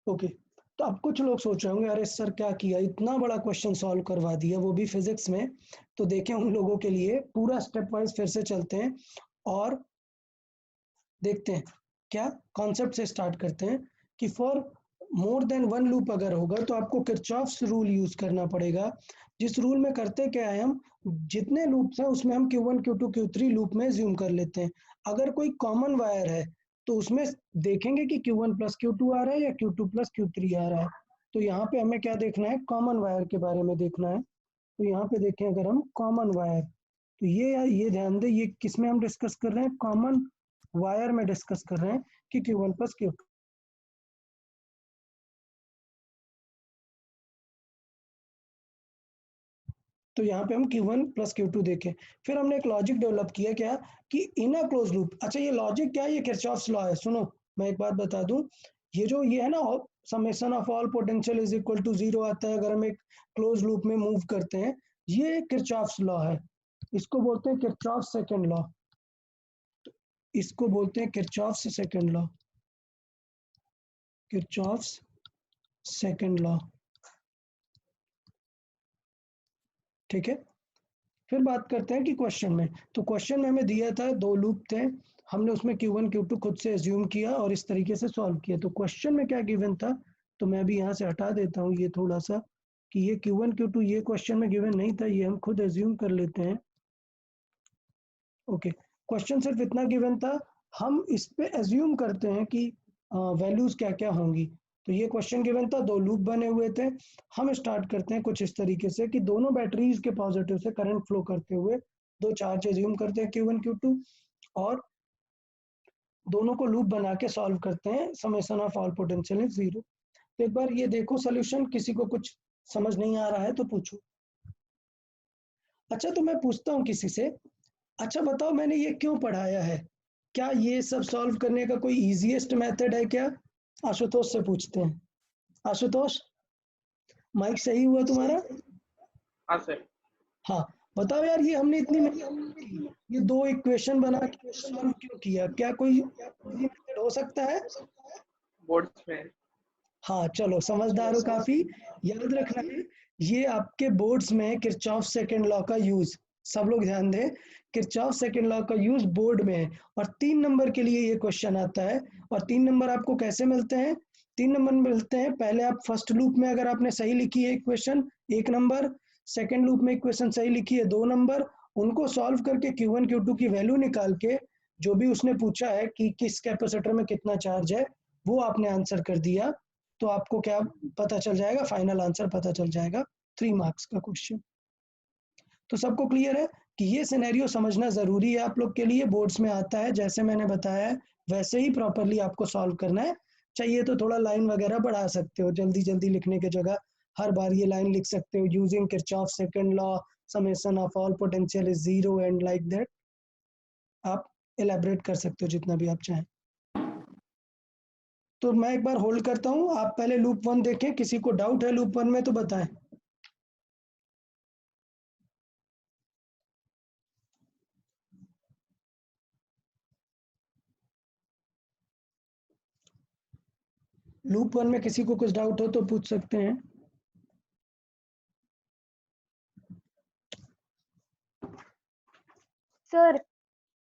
ओके, तो अब कुछ लोग सोच रहे होंगे अरे सर क्या किया, इतना बड़ा क्वेश्चन सॉल्व करवा दिया, वो भी फिजिक्स में। तो देखें, उन लोगों के लिए पूरा स्टेप वाइज फिर से चलते हैं और देखते हैं क्या कॉन्सेप्ट से स्टार्ट करते हैं कि for more than one loop अगर होगा तो आपको किरचॉफ्स रूल यूज करना पड़ेगा। जिस रूल में करते क्या है, हम जितने लूप्स हैं उसमें हम Q1 Q2 Q3 लूप में ज्यूम कर लेते हैं। अगर कोई कॉमन वायर है तो उसमें देखेंगे कि Q1 प्लस Q2 आ रहा है या Q2 प्लस Q3 आ रहा है। तो यहाँ पे हमें क्या देखना है, कॉमन वायर के बारे में देखना है। तो यहाँ पे देखें अगर हम कॉमन वायर, तो ये ध्यान दें, ये किसमें हम डिस्कस कर रहे हैं, कॉमन वायर में डिस्कस कर रहे हैं कि Q1 प्लस Q2। तो यहाँ पे हम Q1 प्लस Q2 देखें। फिर हमने एक लॉजिक डेवलप किया क्या कि इन अ क्लोज लूप। अच्छा, ये लॉजिक क्या है, ये किरचॉफ्स लॉ है। सुनो, मैं एक बात बता दूं, ये है ना, summation of all potential is equal to 0 आता है अगर हम एक क्लोज लूप में मूव करते हैं। ये किरचॉफ्स लॉ है, इसको बोलते हैं किरचॉफ सेकंड लॉ। इसको बोलते हैं Kirchhoff's second law, Kirchhoff's second law. ठीक है, फिर बात करते हैं कि क्वेश्चन में। तो क्वेश्चन में हमें दिया था 2 लूप थे, हमने उसमें Q1 Q2 खुद से एज्यूम किया और इस तरीके से सॉल्व किया। तो क्वेश्चन में क्या गिवन था, तो मैं अभी यहाँ से हटा देता हूँ ये थोड़ा सा कि ये Q1 Q2 ये क्वेश्चन में गिवन नहीं था, ये हम खुद एज्यूम कर लेते हैं। ओके, क्वेश्चन सिर्फ इतना गिवन था, हम इस पे एज्यूम करते हैं कि वैल्यूज क्या क्या होंगी। तो ये क्वेश्चन गिवन था, 2 लूप बने हुए थे। हम स्टार्ट करते हैं कुछ इस तरीके से कि दोनों बैटरीज के पॉजिटिव से करंट फ्लो करते हुए 2 चार्ज एज्यूम करते हैं Q1 Q2 और दोनों को लूप बना के सॉल्व करते हैं। Summation of all potential is 0। तो एक बार ये देखो सॉल्यूशन, किसी को कुछ समझ नहीं आ रहा है तो पूछो। अच्छा, तो मैं पूछता हूँ किसी से, अच्छा बताओ मैंने ये क्यों पढ़ाया है, क्या ये सब सॉल्व करने का कोई इजीएस्ट मेथड है क्या? आशुतोष से पूछते हैं। आशुतोष, माइक सही हुआ तुम्हारा? हाँ सर। हाँ, बताओ यार, ये हमने इतनी ये 2 इक्वेशन बना के सॉल्व क्यों किया, क्या कोई मेथड हो सकता है? बोर्ड्स में। हाँ चलो, समझदार हो काफी। याद रखना है, ये आपके बोर्ड्स में किरचॉफ सेकंड लॉ का यूज, सब लोग ध्यान दें, किरचॉफ सेकंड लॉ का यूज बोर्ड में है। और 3 नंबर के लिए ये क्वेश्चन आता है। और 3 नंबर आपको कैसे मिलते हैं? 3 नंबर मिलते हैं, पहले आप फर्स्ट लूप में अगर आपने सही लिखी है इक्वेशन 1 नंबर, सेकेंड लूप में इक्वेशन सही लिखी है 2 नंबर, उनको सॉल्व करके Q1 Q2 की वैल्यू निकाल के जो भी उसने पूछा है कि किस कैपेसिटर में कितना चार्ज है, वो आपने आंसर कर दिया, तो आपको क्या पता चल जाएगा, फाइनल आंसर पता चल जाएगा। 3 मार्क्स का क्वेश्चन। तो सबको क्लियर है कि ये सिनेरियो समझना जरूरी है आप लोग के लिए, बोर्ड्स में आता है, जैसे मैंने बताया है वैसे ही प्रॉपरली आपको सॉल्व करना है। चाहिए तो थोड़ा लाइन वगैरह बढ़ा सकते हो, जल्दी जल्दी लिखने की जगह हर बार ये लाइन लिख सकते हो, using Kirchhoff second law, summation of all potential is 0 and like that. आप एलैबोरेट कर सकते हो जितना भी आप चाहें। तो मैं एक बार होल्ड करता हूँ, आप पहले लूप 1 देखें, किसी को डाउट है लूप 1 में तो बताएं। लूप 1 में किसी को कुछ डाउट हो तो पूछ सकते हैं। सर,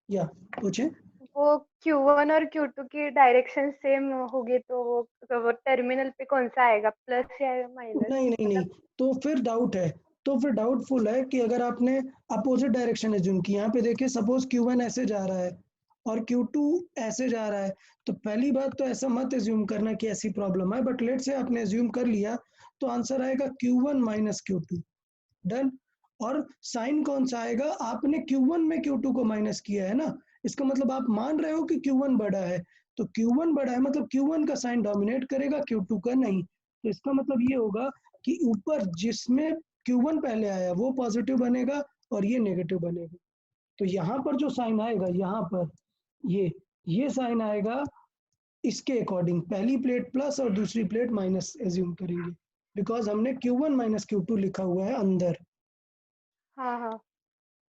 या पूछें। वो Q1 और Q2 की डायरेक्शन सेम होगी तो वो टर्मिनल पे कौन सा आएगा, प्लस या माइनस? नहीं, तो फिर डाउट है, तो फिर डाउटफुल है कि अगर आपने अपोजिट डायरेक्शन एज्यूम की। यहाँ पे देखिए, सपोज Q1 ऐसे जा रहा है और Q2 ऐसे जा रहा है, तो पहली बात तो ऐसा मत एज्यूम करना कि ऐसी प्रॉब्लम है, बट लेट से आपने एज्यूम कर लिया तो आंसर आएगा Q1 माइनस Q2। डन। और साइन कौन सा आएगा, आपने Q1 में Q2 को माइनस किया है ना, इसका मतलब आप मान रहे हो कि Q1 बड़ा है, तो Q1 बड़ा है मतलब Q1 का साइन डोमिनेट करेगा, Q2 का नहीं। तो इसका मतलब ये होगा कि ऊपर जिसमें Q1 पहले आया वो पॉजिटिव बनेगा और ये नेगेटिव बनेगा। तो यहाँ पर जो साइन आएगा, यहाँ पर ये साइन आएगा इसके अकॉर्डिंग, पहली प्लेट प्लस और दूसरी प्लेट माइनस एज्यूम करेंगे, बिकॉज हमने Q1 माइनस Q2 लिखा हुआ है अंदर। हाँ हाँ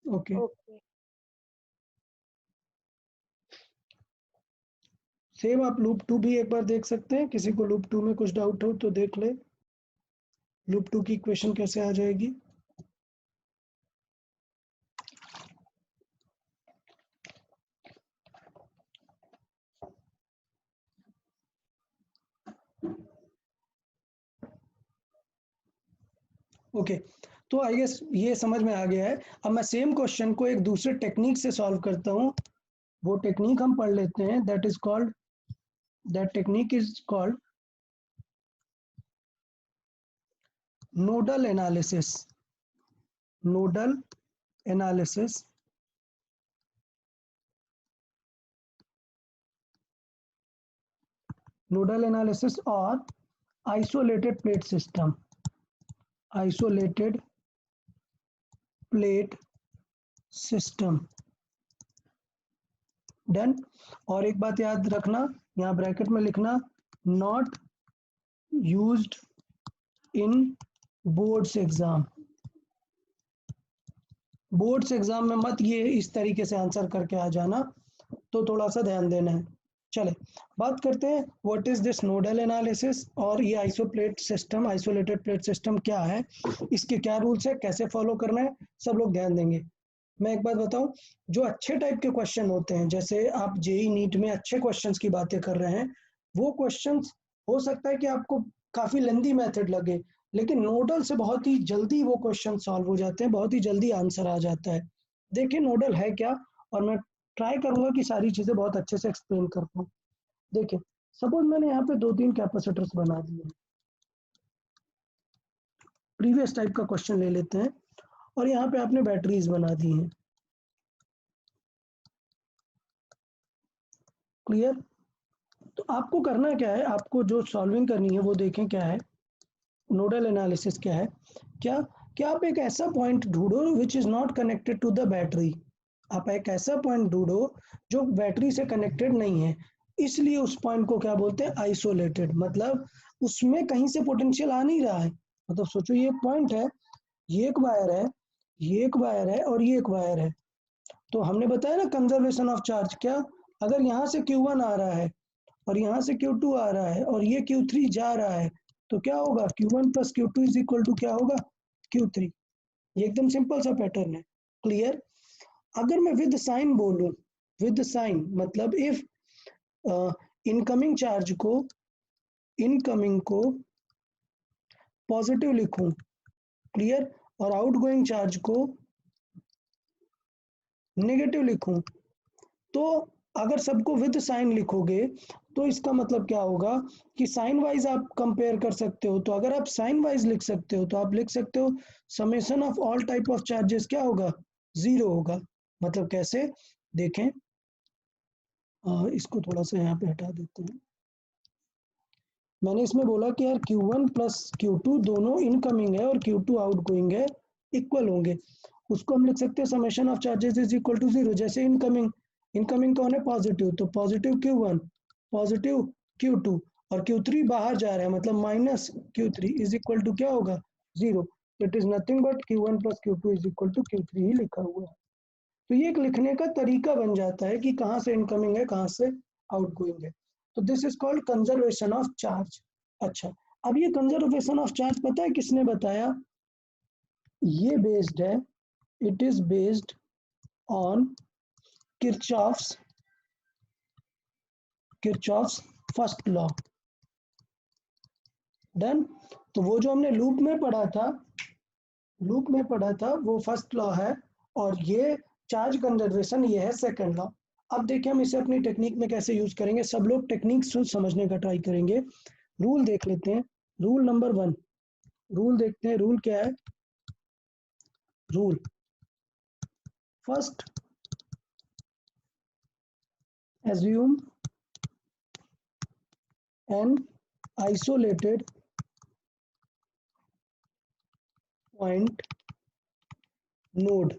ओके ओके। सेम आप लूप 2 भी एक बार देख सकते हैं, किसी को लूप 2 में कुछ डाउट हो तो देख ले, लूप 2 की इक्वेशन कैसे आ जाएगी। ओके तो आई गेस ये समझ में आ गया है। अब मैं सेम क्वेश्चन को एक दूसरे टेक्निक से सॉल्व करता हूँ, वो टेक्निक हम पढ़ लेते हैं। That technique is called nodal analysis. Nodal analysis और isolated plate system, isolated plate system. Done. और एक बात याद रखना, यहाँ ब्रैकेट में लिखना not used in boards exam. Boards exam में मत ये इस तरीके से आंसर करके आ जाना, तो थोड़ा सा ध्यान देना है। चले बात करते हैं what is this nodal analysis, और ये आइसोलेटेड प्लेट सिस्टम क्या है, इसके क्या रूल्स है, कैसे फॉलो करना है, सब लोग ध्यान देंगे। मैं एक बात बताऊं, जो अच्छे टाइप के क्वेश्चन होते हैं, जैसे आप जेई नीट में अच्छे क्वेश्चंस की बातें कर रहे हैं, वो क्वेश्चंस हो सकता है कि आपको काफी लेंदी मेथड लगे, लेकिन नोडल से बहुत ही जल्दी वो क्वेश्चन सॉल्व हो जाते हैं, बहुत ही जल्दी आंसर आ जाता है। देखिए नोडल है क्या, और मैं ट्राई करूंगा कि सारी चीजें बहुत अच्छे से एक्सप्लेन कर पाऊँ। देखिए सपोज मैंने यहाँ पे 2-3 कैपेसिटर्स बना दिए, प्रीवियस टाइप का क्वेश्चन ले लेते हैं, और यहाँ पे आपने बैटरीज बना दी हैं। क्लियर। तो आपको करना क्या है, आपको जो सॉल्विंग करनी है वो देखें क्या है, नोडल एनालिसिस क्या है। क्या आप एक ऐसा पॉइंट ढूंढो which is not connected to the battery. आप एक ऐसा पॉइंट ढूंढो जो बैटरी से कनेक्टेड नहीं है, इसलिए उस पॉइंट को क्या बोलते हैं, आइसोलेटेड। मतलब उसमें कहीं से पोटेंशियल आ नहीं रहा है। मतलब सोचो ये पॉइंट है, ये एक वायर है, ये एक वायर है, और ये एक वायर है। तो हमने बताया ना कंजर्वेशन ऑफ चार्ज, क्या अगर यहाँ से Q1 आ रहा है और यहाँ से Q2 आ रहा है और ये Q3 जा रहा है, तो क्या होगा, Q1 plus Q2 is equal to क्या होगा, Q3। ये एकदम सिंपल सा पैटर्न है। क्लियर। अगर मैं विद साइन बोलूं, विद साइन मतलब इफ इनकमिंग चार्ज को, इनकमिंग को पॉजिटिव लिखूं, क्लियर, और आउटगोइंग चार्ज को नेगेटिव लिखूं, तो अगर सबको विद साइन लिखोगे तो इसका मतलब क्या होगा कि साइन वाइज आप कंपेयर कर सकते हो। तो अगर आप साइन वाइज लिख सकते हो तो आप लिख सकते हो summation of all type of charges क्या होगा, 0 होगा। मतलब कैसे, देखें, इसको थोड़ा सा यहाँ पे हटा देते हैं। मैंने इसमें बोला कि यार Q1 प्लस Q2 दोनों इनकमिंग है और Q2 आउटगोइंग है, इक्वल होंगे। उसको हम लिख सकते हैं summation of charges is equal to 0। जैसे इनकमिंग कौन है, पॉजिटिव, तो पॉजिटिव Q1, पॉजिटिव Q2, और Q3 बाहर जा रहा है, मतलब minus Q3 is equal to क्या होगा, 0। It is nothing but Q1 plus Q2 is equal to Q3 ही लिखा हुआ है। तो ये एक लिखने का तरीका बन जाता है कि कहाँ से इनकमिंग है, कहाँ से आउटगोइंग है। तो this is called conservation of charge. अच्छा, अब ये कंजर्वेशन ऑफ चार्ज पता है किसने बताया, ये बेस्ड है, it is based on Kirchhoff's first law. Done. तो वो जो हमने लूप में पढ़ा था वो फर्स्ट लॉ है, और ये चार्ज कंजर्वेशन ये है सेकंड लॉ। अब देखिए हम इसे अपनी टेक्निक में कैसे यूज करेंगे, सब लोग टेक्निक समझने का ट्राई करेंगे। रूल देख लेते हैं, रूल नंबर 1, रूल देखते हैं, रूल क्या है, rule first assume an isolated point node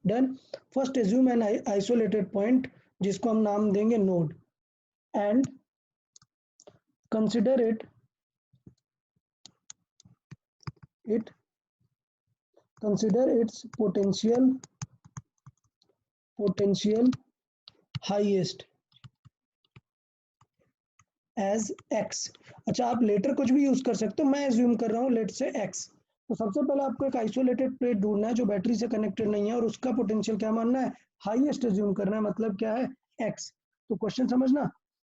done. First assume an isolated point जिसको हम नाम देंगे node and consider it consider its potential highest as x। अच्छा, आप लेटर कुछ भी यूज कर सकते हो, मैं एज्यूम कर रहा हूँ लेट से x। तो सबसे पहले आपको एक आइसोलेटेड प्लेट ढूंढना है जो बैटरी से कनेक्टेड नहीं है और उसका पोटेंशियल क्या मानना है, हाईएस्ट एज्यूम करना है, मतलब क्या है, x। तो क्वेश्चन समझना,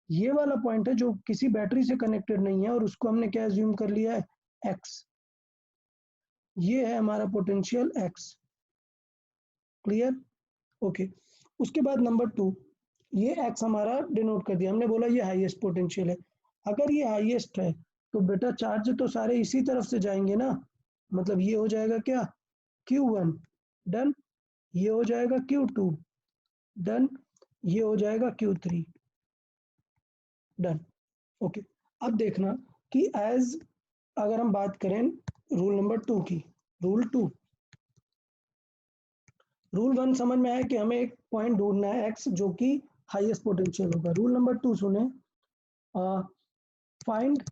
ये वाला पॉइंट है जो किसी बैटरी से कनेक्टेड नहीं है और उसको हमने क्या एज्यूम कर लिया है, x। ये है हमारा पोटेंशियल x। क्लियर? ओके। उसके बाद नंबर 2, ये x हमारा डिनोट कर दिया, हमने बोला ये हाईएस्ट पोटेंशियल है। अगर ये हाईएस्ट है तो बेटा चार्ज तो सारे इसी तरफ से जाएंगे ना, मतलब ये हो जाएगा क्या, Q1 डन, ये हो जाएगा Q2 डन, ये हो जाएगा Q3 डन। ओके, अब देखना कि एज अगर हम बात करें रूल नंबर 2 की, रूल 2, रूल 1 समझ में आया कि हमें एक पॉइंट ढूंढना है x जो कि हाईएस्ट पोटेंशियल होगा। रूल नंबर 2 सुने, find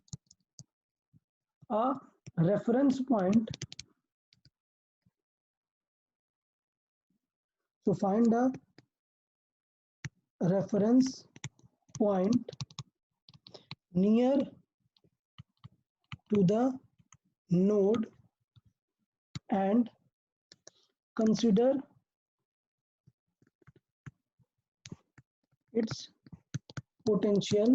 a reference point, so find a reference point near to the node and consider its potential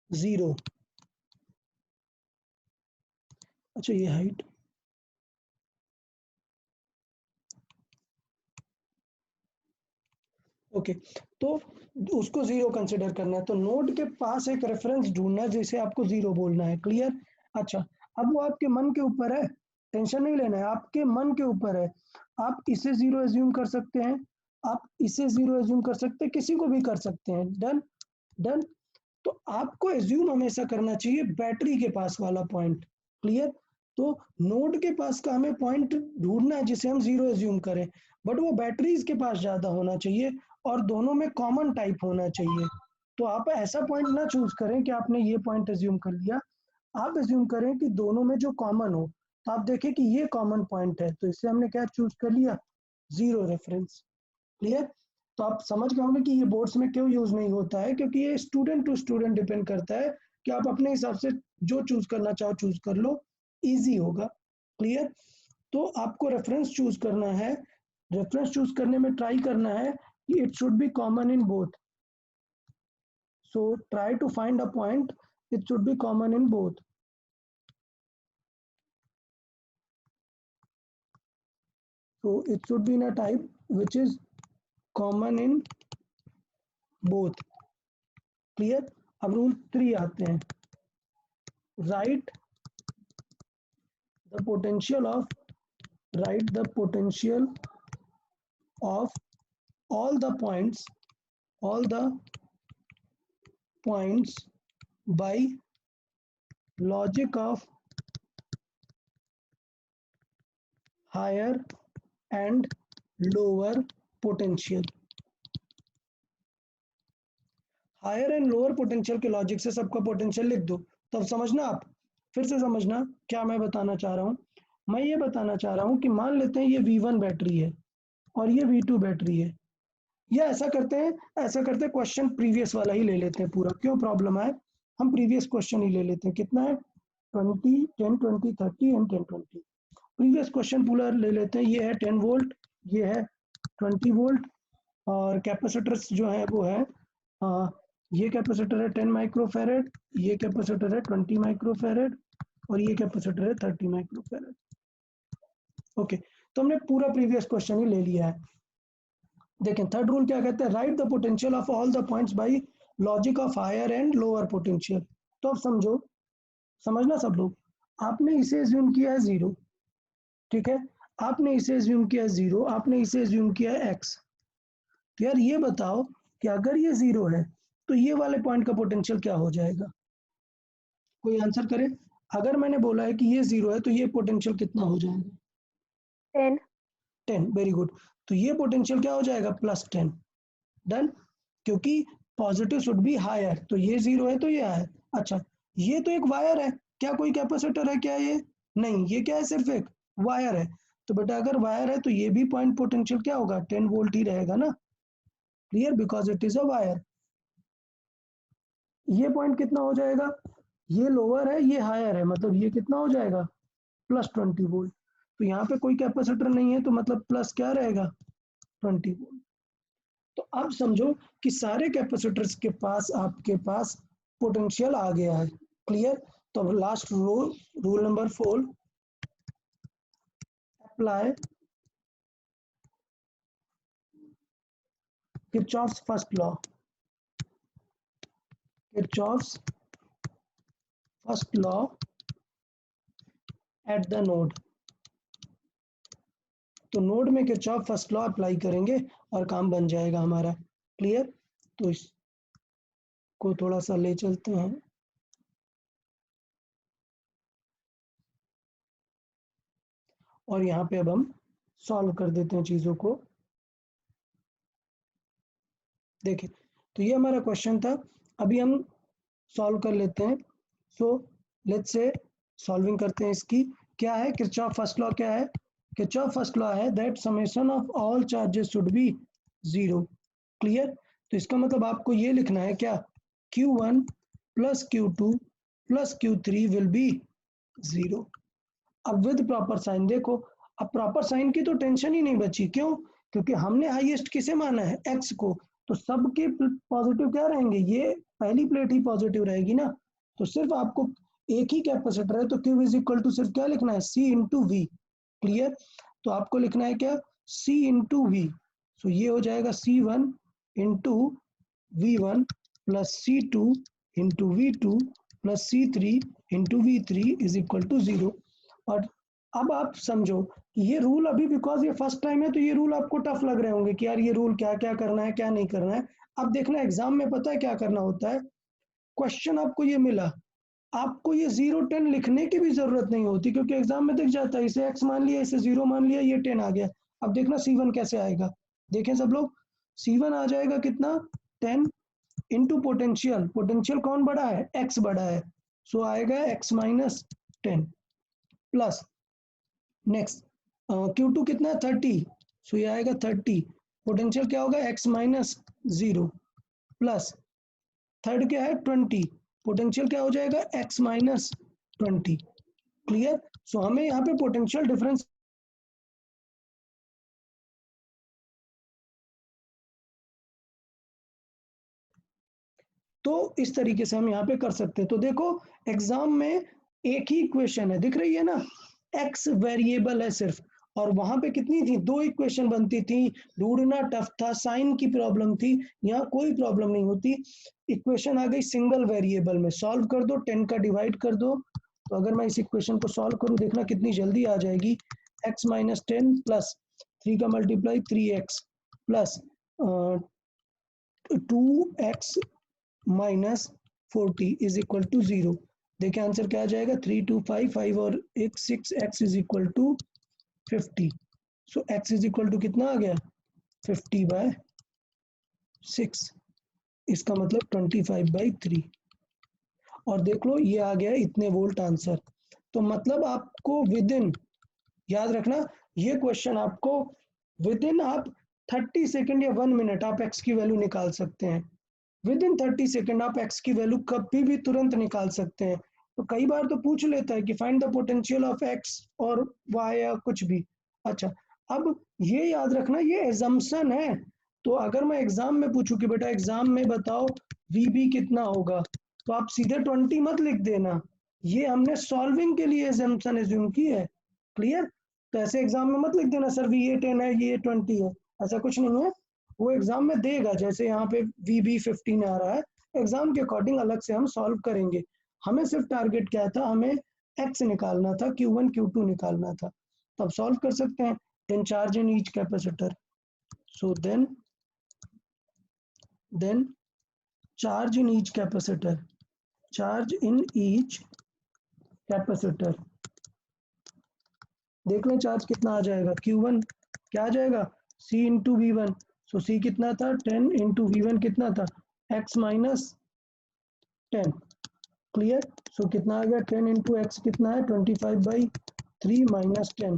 0। अच्छा, ये हाइट, ओके, तो उसको 0 कंसिडर करना है, तो नोड के पास एक रेफरेंस ढूंढना है जिसे आपको 0 बोलना है। क्लियर? अच्छा, अब वो आपके मन के ऊपर है, टेंशन नहीं लेना है, आपके मन के ऊपर है। आप इसे 0 एज्यूम कर सकते हैं, आप इसे 0 एज्यूम कर सकते हैं, किसी को भी कर सकते हैं। Done done. तो आपको एज्यूम हमेशा करना चाहिए बैटरी के पास वाला पॉइंट। क्लियर? तो नोड के पास का हमें पॉइंट ढूंढना है जिसे हम 0 एज्यूम करें, बट वो बैटरीज के पास ज्यादा होना चाहिए और दोनों में कॉमन टाइप होना चाहिए। तो आप ऐसा पॉइंट ना चूज करें कि आपने ये पॉइंट एज्यूम कर लिया, आप एज्यूम करें कि दोनों में जो कॉमन हो। तो आप देखें कि ये कॉमन पॉइंट है, तो इससे हमने क्या चूज कर लिया, 0 रेफरेंस। क्लियर? तो आप समझ गए होंगे कि ये बोर्ड्स में क्यों यूज नहीं होता है, क्योंकि ये स्टूडेंट टू स्टूडेंट डिपेंड करता है कि आप अपने हिसाब से जो चूज करना चाहो चूज कर लो, इजी होगा। क्लियर? तो आपको रेफरेंस चूज करना है, रेफरेंस चूज करने में ट्राई करना है कि it should be common in both. So try to find a point it should be common in both. So it should be in a type which is common in both. Clear? अब रूल 3 आते हैं, write the potential of all the points by logic of higher and lower potential। Higher and lower potential के लॉजिक से सबका पोटेंशियल लिख दो। तब समझना, आप फिर से समझना क्या मैं बताना चाह रहा हूँ। मैं ये बताना चाह रहा हूँ कि मान लेते हैं ये V1 बैटरी है और ये V2 बैटरी है, या ऐसा करते हैं क्वेश्चन प्रीवियस वाला ही ले लेते हैं पूरा, क्यों प्रॉब्लम आए, हम प्रीवियस क्वेश्चन ही ले लेते हैं। कितना है, 20, 10, 20, 30 एंड 10, 20। प्रीवियस क्वेश्चन पूरा ले लेते हैं। ये है 10 वोल्ट, ये है 20 वोल्ट और कैपेसिटर्स जो है वो है ये कैपेसिटर है 10 माइक्रोफैरेड, ये कैपेसिटर है 20 माइक्रोफैरेड और ये कैपेसिटर है 30 माइक्रोफैरेड। ओके, तो हमने पूरा प्रीवियस क्वेश्चन ही ले लिया है। देखें थर्ड रूल क्या कहता है, write the potential of all the points by logic of higher and lower potential. तो अब समझो, समझना सब लोग, आपने इसे एज्यूम किया है 0, ठीक है, आपने इसे एज्यूम किया है 0, आपने इसे एज्यूम किया है x। तो यार ये बताओ कि अगर ये 0 है तो ये वाले पॉइंट का पोटेंशियल क्या हो जाएगा, कोई आंसर करे। अगर मैंने बोला है कि ये 0 है तो ये पोटेंशियल कितना हो जाएगा, 10. 10, वेरी गुड। तो ये पोटेंशियल क्या हो जाएगा, +10। डन, क्योंकि पॉजिटिव शुड बी हायर, तो ये 0 है तो ये है। अच्छा, ये तो एक वायर है, क्या कोई कैपेसिटर है क्या? ये नहीं, ये क्या है, सिर्फ एक वायर है। तो बेटा अगर वायर है तो ये भी पॉइंट पोटेंशियल क्या होगा, 10 वोल्ट ही रहेगा ना। Clear, because it is a wire. ये पॉइंट कितना हो जाएगा, ये लोअर है ये हायर है, मतलब ये कितना हो जाएगा, +20 वोल्ट। तो यहाँ पे कोई कैपेसिटर नहीं है, तो मतलब प्लस क्या रहेगा, 20 वोल्ट। तो अब समझो कि सारे कैपेसिटर्स के पास आपके पास पोटेंशियल आ गया है। क्लियर, तो अब last rule number 4, apply Kirchhoff's first law. Kirchhoff's first law at the node. तो नोड में किरचॉफ फर्स्ट लॉ अप्लाई करेंगे और काम बन जाएगा हमारा। क्लियर, तो इसको थोड़ा सा ले चलते हैं। और यहाँ पे अब हम सॉल्व कर देते हैं चीजों को। देखिए, तो ये हमारा क्वेश्चन था, अभी हम सॉल्व कर लेते हैं। सो लेट्स से सॉल्विंग करते हैं इसकी। क्या है किरचॉफ फर्स्ट लॉ, क्या है किरचॉफ फर्स्ट लॉ है that summation of all charges should be 0। Clear, तो इसका मतलब आपको ये लिखना है क्या, Q1 + Q2 + Q3 will be 0। अब विद प्रॉपर साइन, देखो अब प्रॉपर साइन की तो टेंशन ही नहीं बची, क्यों, क्योंकि हमने हाईएस्ट किसे माना है, x को, तो सबके पॉजिटिव क्या रहेंगे, ये पहली प्लेट ही पॉजिटिव रहेगी ना। तो सिर्फ आपको एक ही कैपेसिटर है, तो Q = सिर्फ क्या लिखना है, C × V। क्लियर, तो आपको लिखना है क्या, C × V। सो ये हो जाएगा C1 × V1 + C2 × V2 + C3 × V3 = 0। और अब आप समझो कि ये रूल अभी बिकॉज ये फर्स्ट टाइम है तो ये रूल आपको टफ लग रहे होंगे कि यार ये रूल क्या क्या करना है क्या नहीं करना है। अब देखना एग्जाम में पता है क्या करना होता है, क्वेश्चन आपको ये मिला, आपको ये 0 10 लिखने की भी जरूरत नहीं होती, क्योंकि एग्जाम में दिख जाता है, इसे x मान लिया, इसे 0 मान लिया, ये 10 आ गया। अब देखना C1 कैसे आएगा, देखें सब लोग, C1 आ जाएगा कितना, 10 इंटू पोटेंशियल, पोटेंशियल कौन बड़ा है, x बड़ा है, सो आएगा x - 10 प्लस नेक्स्ट Q2 कितना 30, सो ये आएगा 30, पोटेंशियल क्या होगा x - 0 प्लस थर्ड क्या है 20, पोटेंशियल क्या हो जाएगा x - 20। क्लियर, सो हमें यहाँ पे पोटेंशियल डिफरेंस तो इस तरीके से हम यहाँ पे कर सकते हैं। तो देखो एग्जाम में एक ही इक्वेशन है, दिख रही है ना, x वेरिएबल है सिर्फ, और वहां पे कितनी थी, 2 इक्वेशन बनती थी, ढूंढना टफ था, साइन की प्रॉब्लम थी, यहाँ कोई प्रॉब्लम नहीं होती, इक्वेशन आ गई सिंगल वेरिएबल में, सॉल्व कर दो, 10 का डिवाइड कर दो। तो अगर मैं इस इक्वेशन को सॉल्व करूँ, देखना कितनी जल्दी आ जाएगी, x - 10 प्लस 3 का मल्टीप्लाई 3x प्लस 2x - 40 = 0। देखिए आंसर क्या आ जाएगा, 3 2 5 5 और 1 6x = 50। सो x = कितना आ गया, 50/6, इसका मतलब 25/3। और देख लो ये आ गया इतने वोल्ट आंसर। तो मतलब आपको विद इन, याद रखना ये क्वेश्चन आपको विद इन आप 30 सेकेंड या 1 मिनट आप x की वैल्यू निकाल सकते हैं, विद इन 30 सेकेंड आप x की वैल्यू कभी भी तुरंत निकाल सकते हैं। तो कई बार तो पूछ लेता है कि find the potential of x और y या कुछ भी। अच्छा, अब ये याद रखना ये एजम्पशन है, तो अगर मैं एग्जाम में पूछूं कि बेटा एग्जाम में बताओ VB कितना होगा, तो आप सीधे 20 मत लिख देना, ये हमने सॉल्विंग के लिए एजम्पशन एज्यूम की है। क्लियर, तो ऐसे एग्जाम में मत लिख देना सर ये 10 है ये 20 है, ऐसा कुछ नहीं है, वो एग्जाम में देगा, जैसे यहाँ पे VB 15 आ रहा है, एग्जाम के अकॉर्डिंग अलग से हम सॉल्व करेंगे। हमें सिर्फ टारगेट क्या था, हमें x निकालना था, Q1 Q2 निकालना था, तब सॉल्व कर सकते हैं। Then charge in each capacitor, so then charge in each capacitor, charge in each capacitor देख लें चार्ज कितना आ जाएगा, Q1 क्या आ जाएगा, C इंटू V1। सो C कितना था 10 इंटू V1 कितना था x माइनस 10। क्लियर। सो कितना आ गया 10 इंटू एक्स कितना है 25/3 माइनस 10।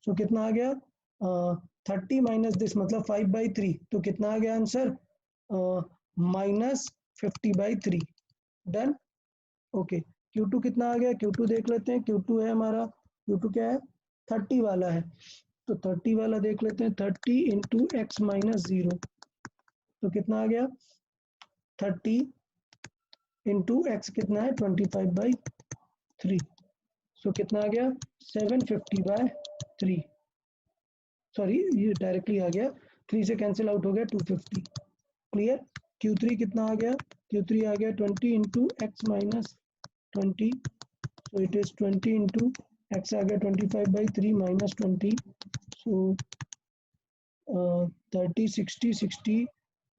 सो कितना आ गया 30 माइनस दिस मतलब 5/3। तो कितना आ गया आंसर -50/3। डन। ओके Q2 कितना आ गया, Q2 देख लेते हैं। Q2 है हमारा, Q2 क्या है 30 वाला है। तो 30 वाला देख लेते हैं, 30 इंटू एक्स माइनस 0। तो कितना आ गया 30 इंटू एक्स कितना है 25/3। सो कितना आ गया 750/3। सॉरी ये डायरेक्टली आ गया, 3 से कैंसिल आउट हो गया 250। क्लियर। Q3 कितना आ गया, Q3 आ गया 20 into x minus 20। So it is 20 into x आ गया 25/3 माइनस 20। सो 30 60 60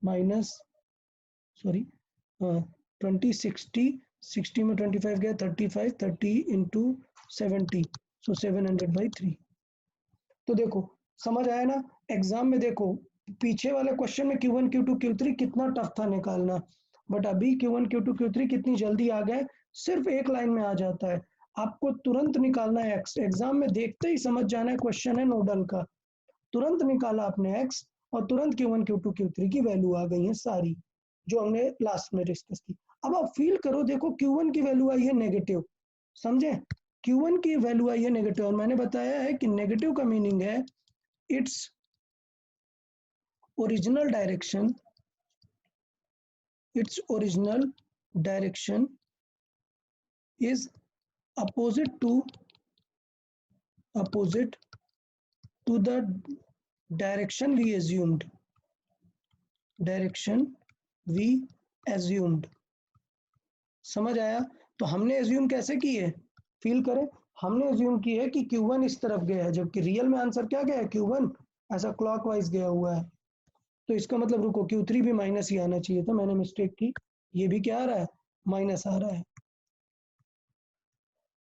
माइनस सॉरी 20 60 60 में 25 गया 35 30 इंटू 70। सो 700/3। तो देखो समझ आया ना। एग्जाम में देखो पीछे वाले क्वेश्चन में Q1 Q2 Q3 कितना टफ था निकालना, बट अभी Q1 Q2 Q3 कितनी जल्दी आ गए, सिर्फ एक लाइन में आ जाता है। आपको तुरंत निकालना है x, एग्जाम में देखते ही समझ जाना है क्वेश्चन है नोडल का। तुरंत निकाला आपने x और तुरंत Q1 Q2 Q3 की वैल्यू आ गई है सारी, जो हमने लास्ट में डिस्कस की। अब आप फील करो, देखो Q1 की वैल्यू आई है नेगेटिव, समझे, Q1 की वैल्यू आई है नेगेटिव। और मैंने बताया है कि नेगेटिव का मीनिंग है its original direction, its original direction is opposite to the direction we assumed, समझ आया। तो हमने एज्यूम कैसे की है, फील करें, हमने एज्यूम की है कि Q1 इस तरफ गया है, जबकि रियल में आंसर क्या गया है, Q1 ऐसा क्लॉकवाइज गया हुआ है। तो इसका मतलब रुको Q3 भी माइनस ही आना चाहिए था, मैंने मिस्टेक की, ये भी क्या आ रहा है माइनस आ रहा है।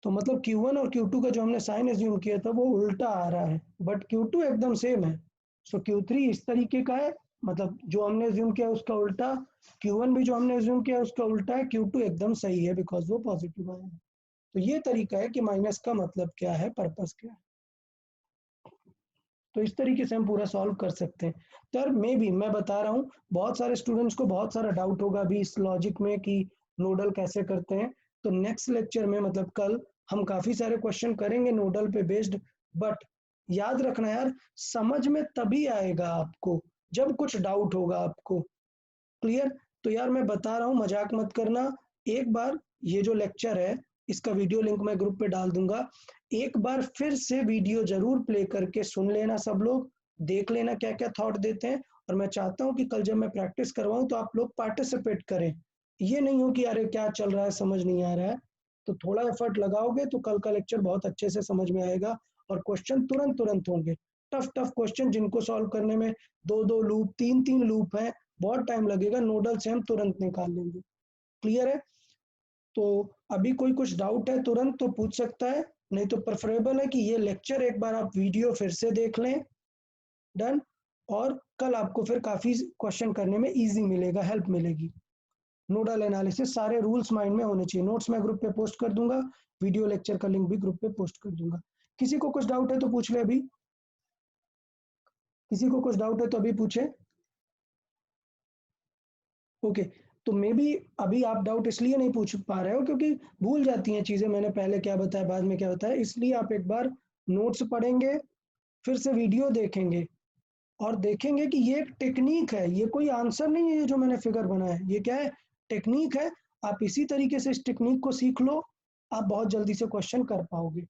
तो मतलब Q1 और Q2 का जो हमने साइन एज्यूम किया था वो उल्टा आ रहा है, बट Q2 एकदम सेम है। सो Q3 इस तरीके का है, मतलब जो हमने एज्यूम किया उसका उल्टा, Q1 भी जो हमने एज्यूम किया उसका उल्टा है, Q2 एकदम सही है बिकॉज वो पॉजिटिव आया है। तो ये तरीका है कि माइनस का मतलब क्या है, पर्पस क्या है। तो इस तरीके से हम पूरा सॉल्व कर सकते हैं। तर मे भी मैं बता रहा हूँ बहुत सारे स्टूडेंट्स को बहुत सारा डाउट होगा अभी इस लॉजिक में कि नोडल कैसे करते हैं। तो नेक्स्ट लेक्चर में मतलब कल हम काफी सारे क्वेश्चन करेंगे नोडल पे बेस्ड, बट याद रखना यार समझ में तभी आएगा आपको जब कुछ डाउट होगा आपको। क्लियर। तो यार मैं बता रहा हूँ मजाक मत करना, एक बार ये जो लेक्चर है इसका वीडियो लिंक मैं ग्रुप पे डाल दूंगा, एक बार फिर से वीडियो जरूर प्ले करके सुन लेना, सब लोग देख लेना क्या क्या थॉट देते हैं। और मैं चाहता हूँ कि कल जब मैं प्रैक्टिस करवाऊँ तो आप लोग पार्टिसिपेट करें, ये नहीं हो कि अरे क्या चल रहा है समझ नहीं आ रहा है। तो थोड़ा एफर्ट लगाओगे तो कल का लेक्चर बहुत अच्छे से समझ में आएगा और क्वेश्चन तुरंत तुरंत होंगे। टफ क्वेश्चन जिनको सॉल्व करने में 2-2 लूप 3-3 लूप है, बहुत टाइम लगेगा, नोडल से हम तुरंत निकाल लेंगे। क्लियर है। तो अभी कोई कुछ डाउट है तुरंत तो पूछ सकता है, नहीं तो प्रेफरेबल है कि ये लेक्चर एक बार आप वीडियो फिर से देख लें। डन। और कल आपको फिर काफी क्वेश्चन करने में इजी मिलेगा, हेल्प मिलेगी। नोडल एनालिसिस सारे रूल्स माइंड में होने चाहिए। नोट्स मैं ग्रुप पे पोस्ट कर दूंगा, वीडियो लेक्चर का लिंक भी ग्रुप पे पोस्ट कर दूंगा। किसी को कुछ डाउट है तो पूछ ले अभी, किसी को कुछ डाउट है तो अभी पूछे। ओके तो मे बी अभी आप डाउट इसलिए नहीं पूछ पा रहे हो क्योंकि भूल जाती हैं चीजें, मैंने पहले क्या बताया बाद में क्या बताया, इसलिए आप एक बार नोट्स पढ़ेंगे फिर से वीडियो देखेंगे और देखेंगे कि ये एक टेक्निक है, ये कोई आंसर नहीं है ये जो मैंने फिगर बनाया है, ये क्या है टेक्निक है। आप इसी तरीके से इस टेक्निक को सीख लो, आप बहुत जल्दी से क्वेश्चन कर पाओगे।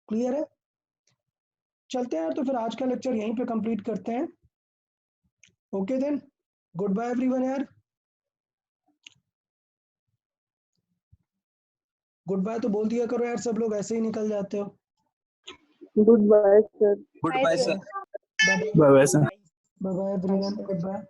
क्लियर है। चलते हैं तो फिर आज का लेक्चर यहीं पे कंप्लीट करते हैं। Okay then, good bye everyone यार, गुड बाय तो बोल दिया करो यार, सब लोग ऐसे ही निकल जाते हो। Good bye sir. Good bye sir. Bye bye bye bye sir. Everyone, good bye.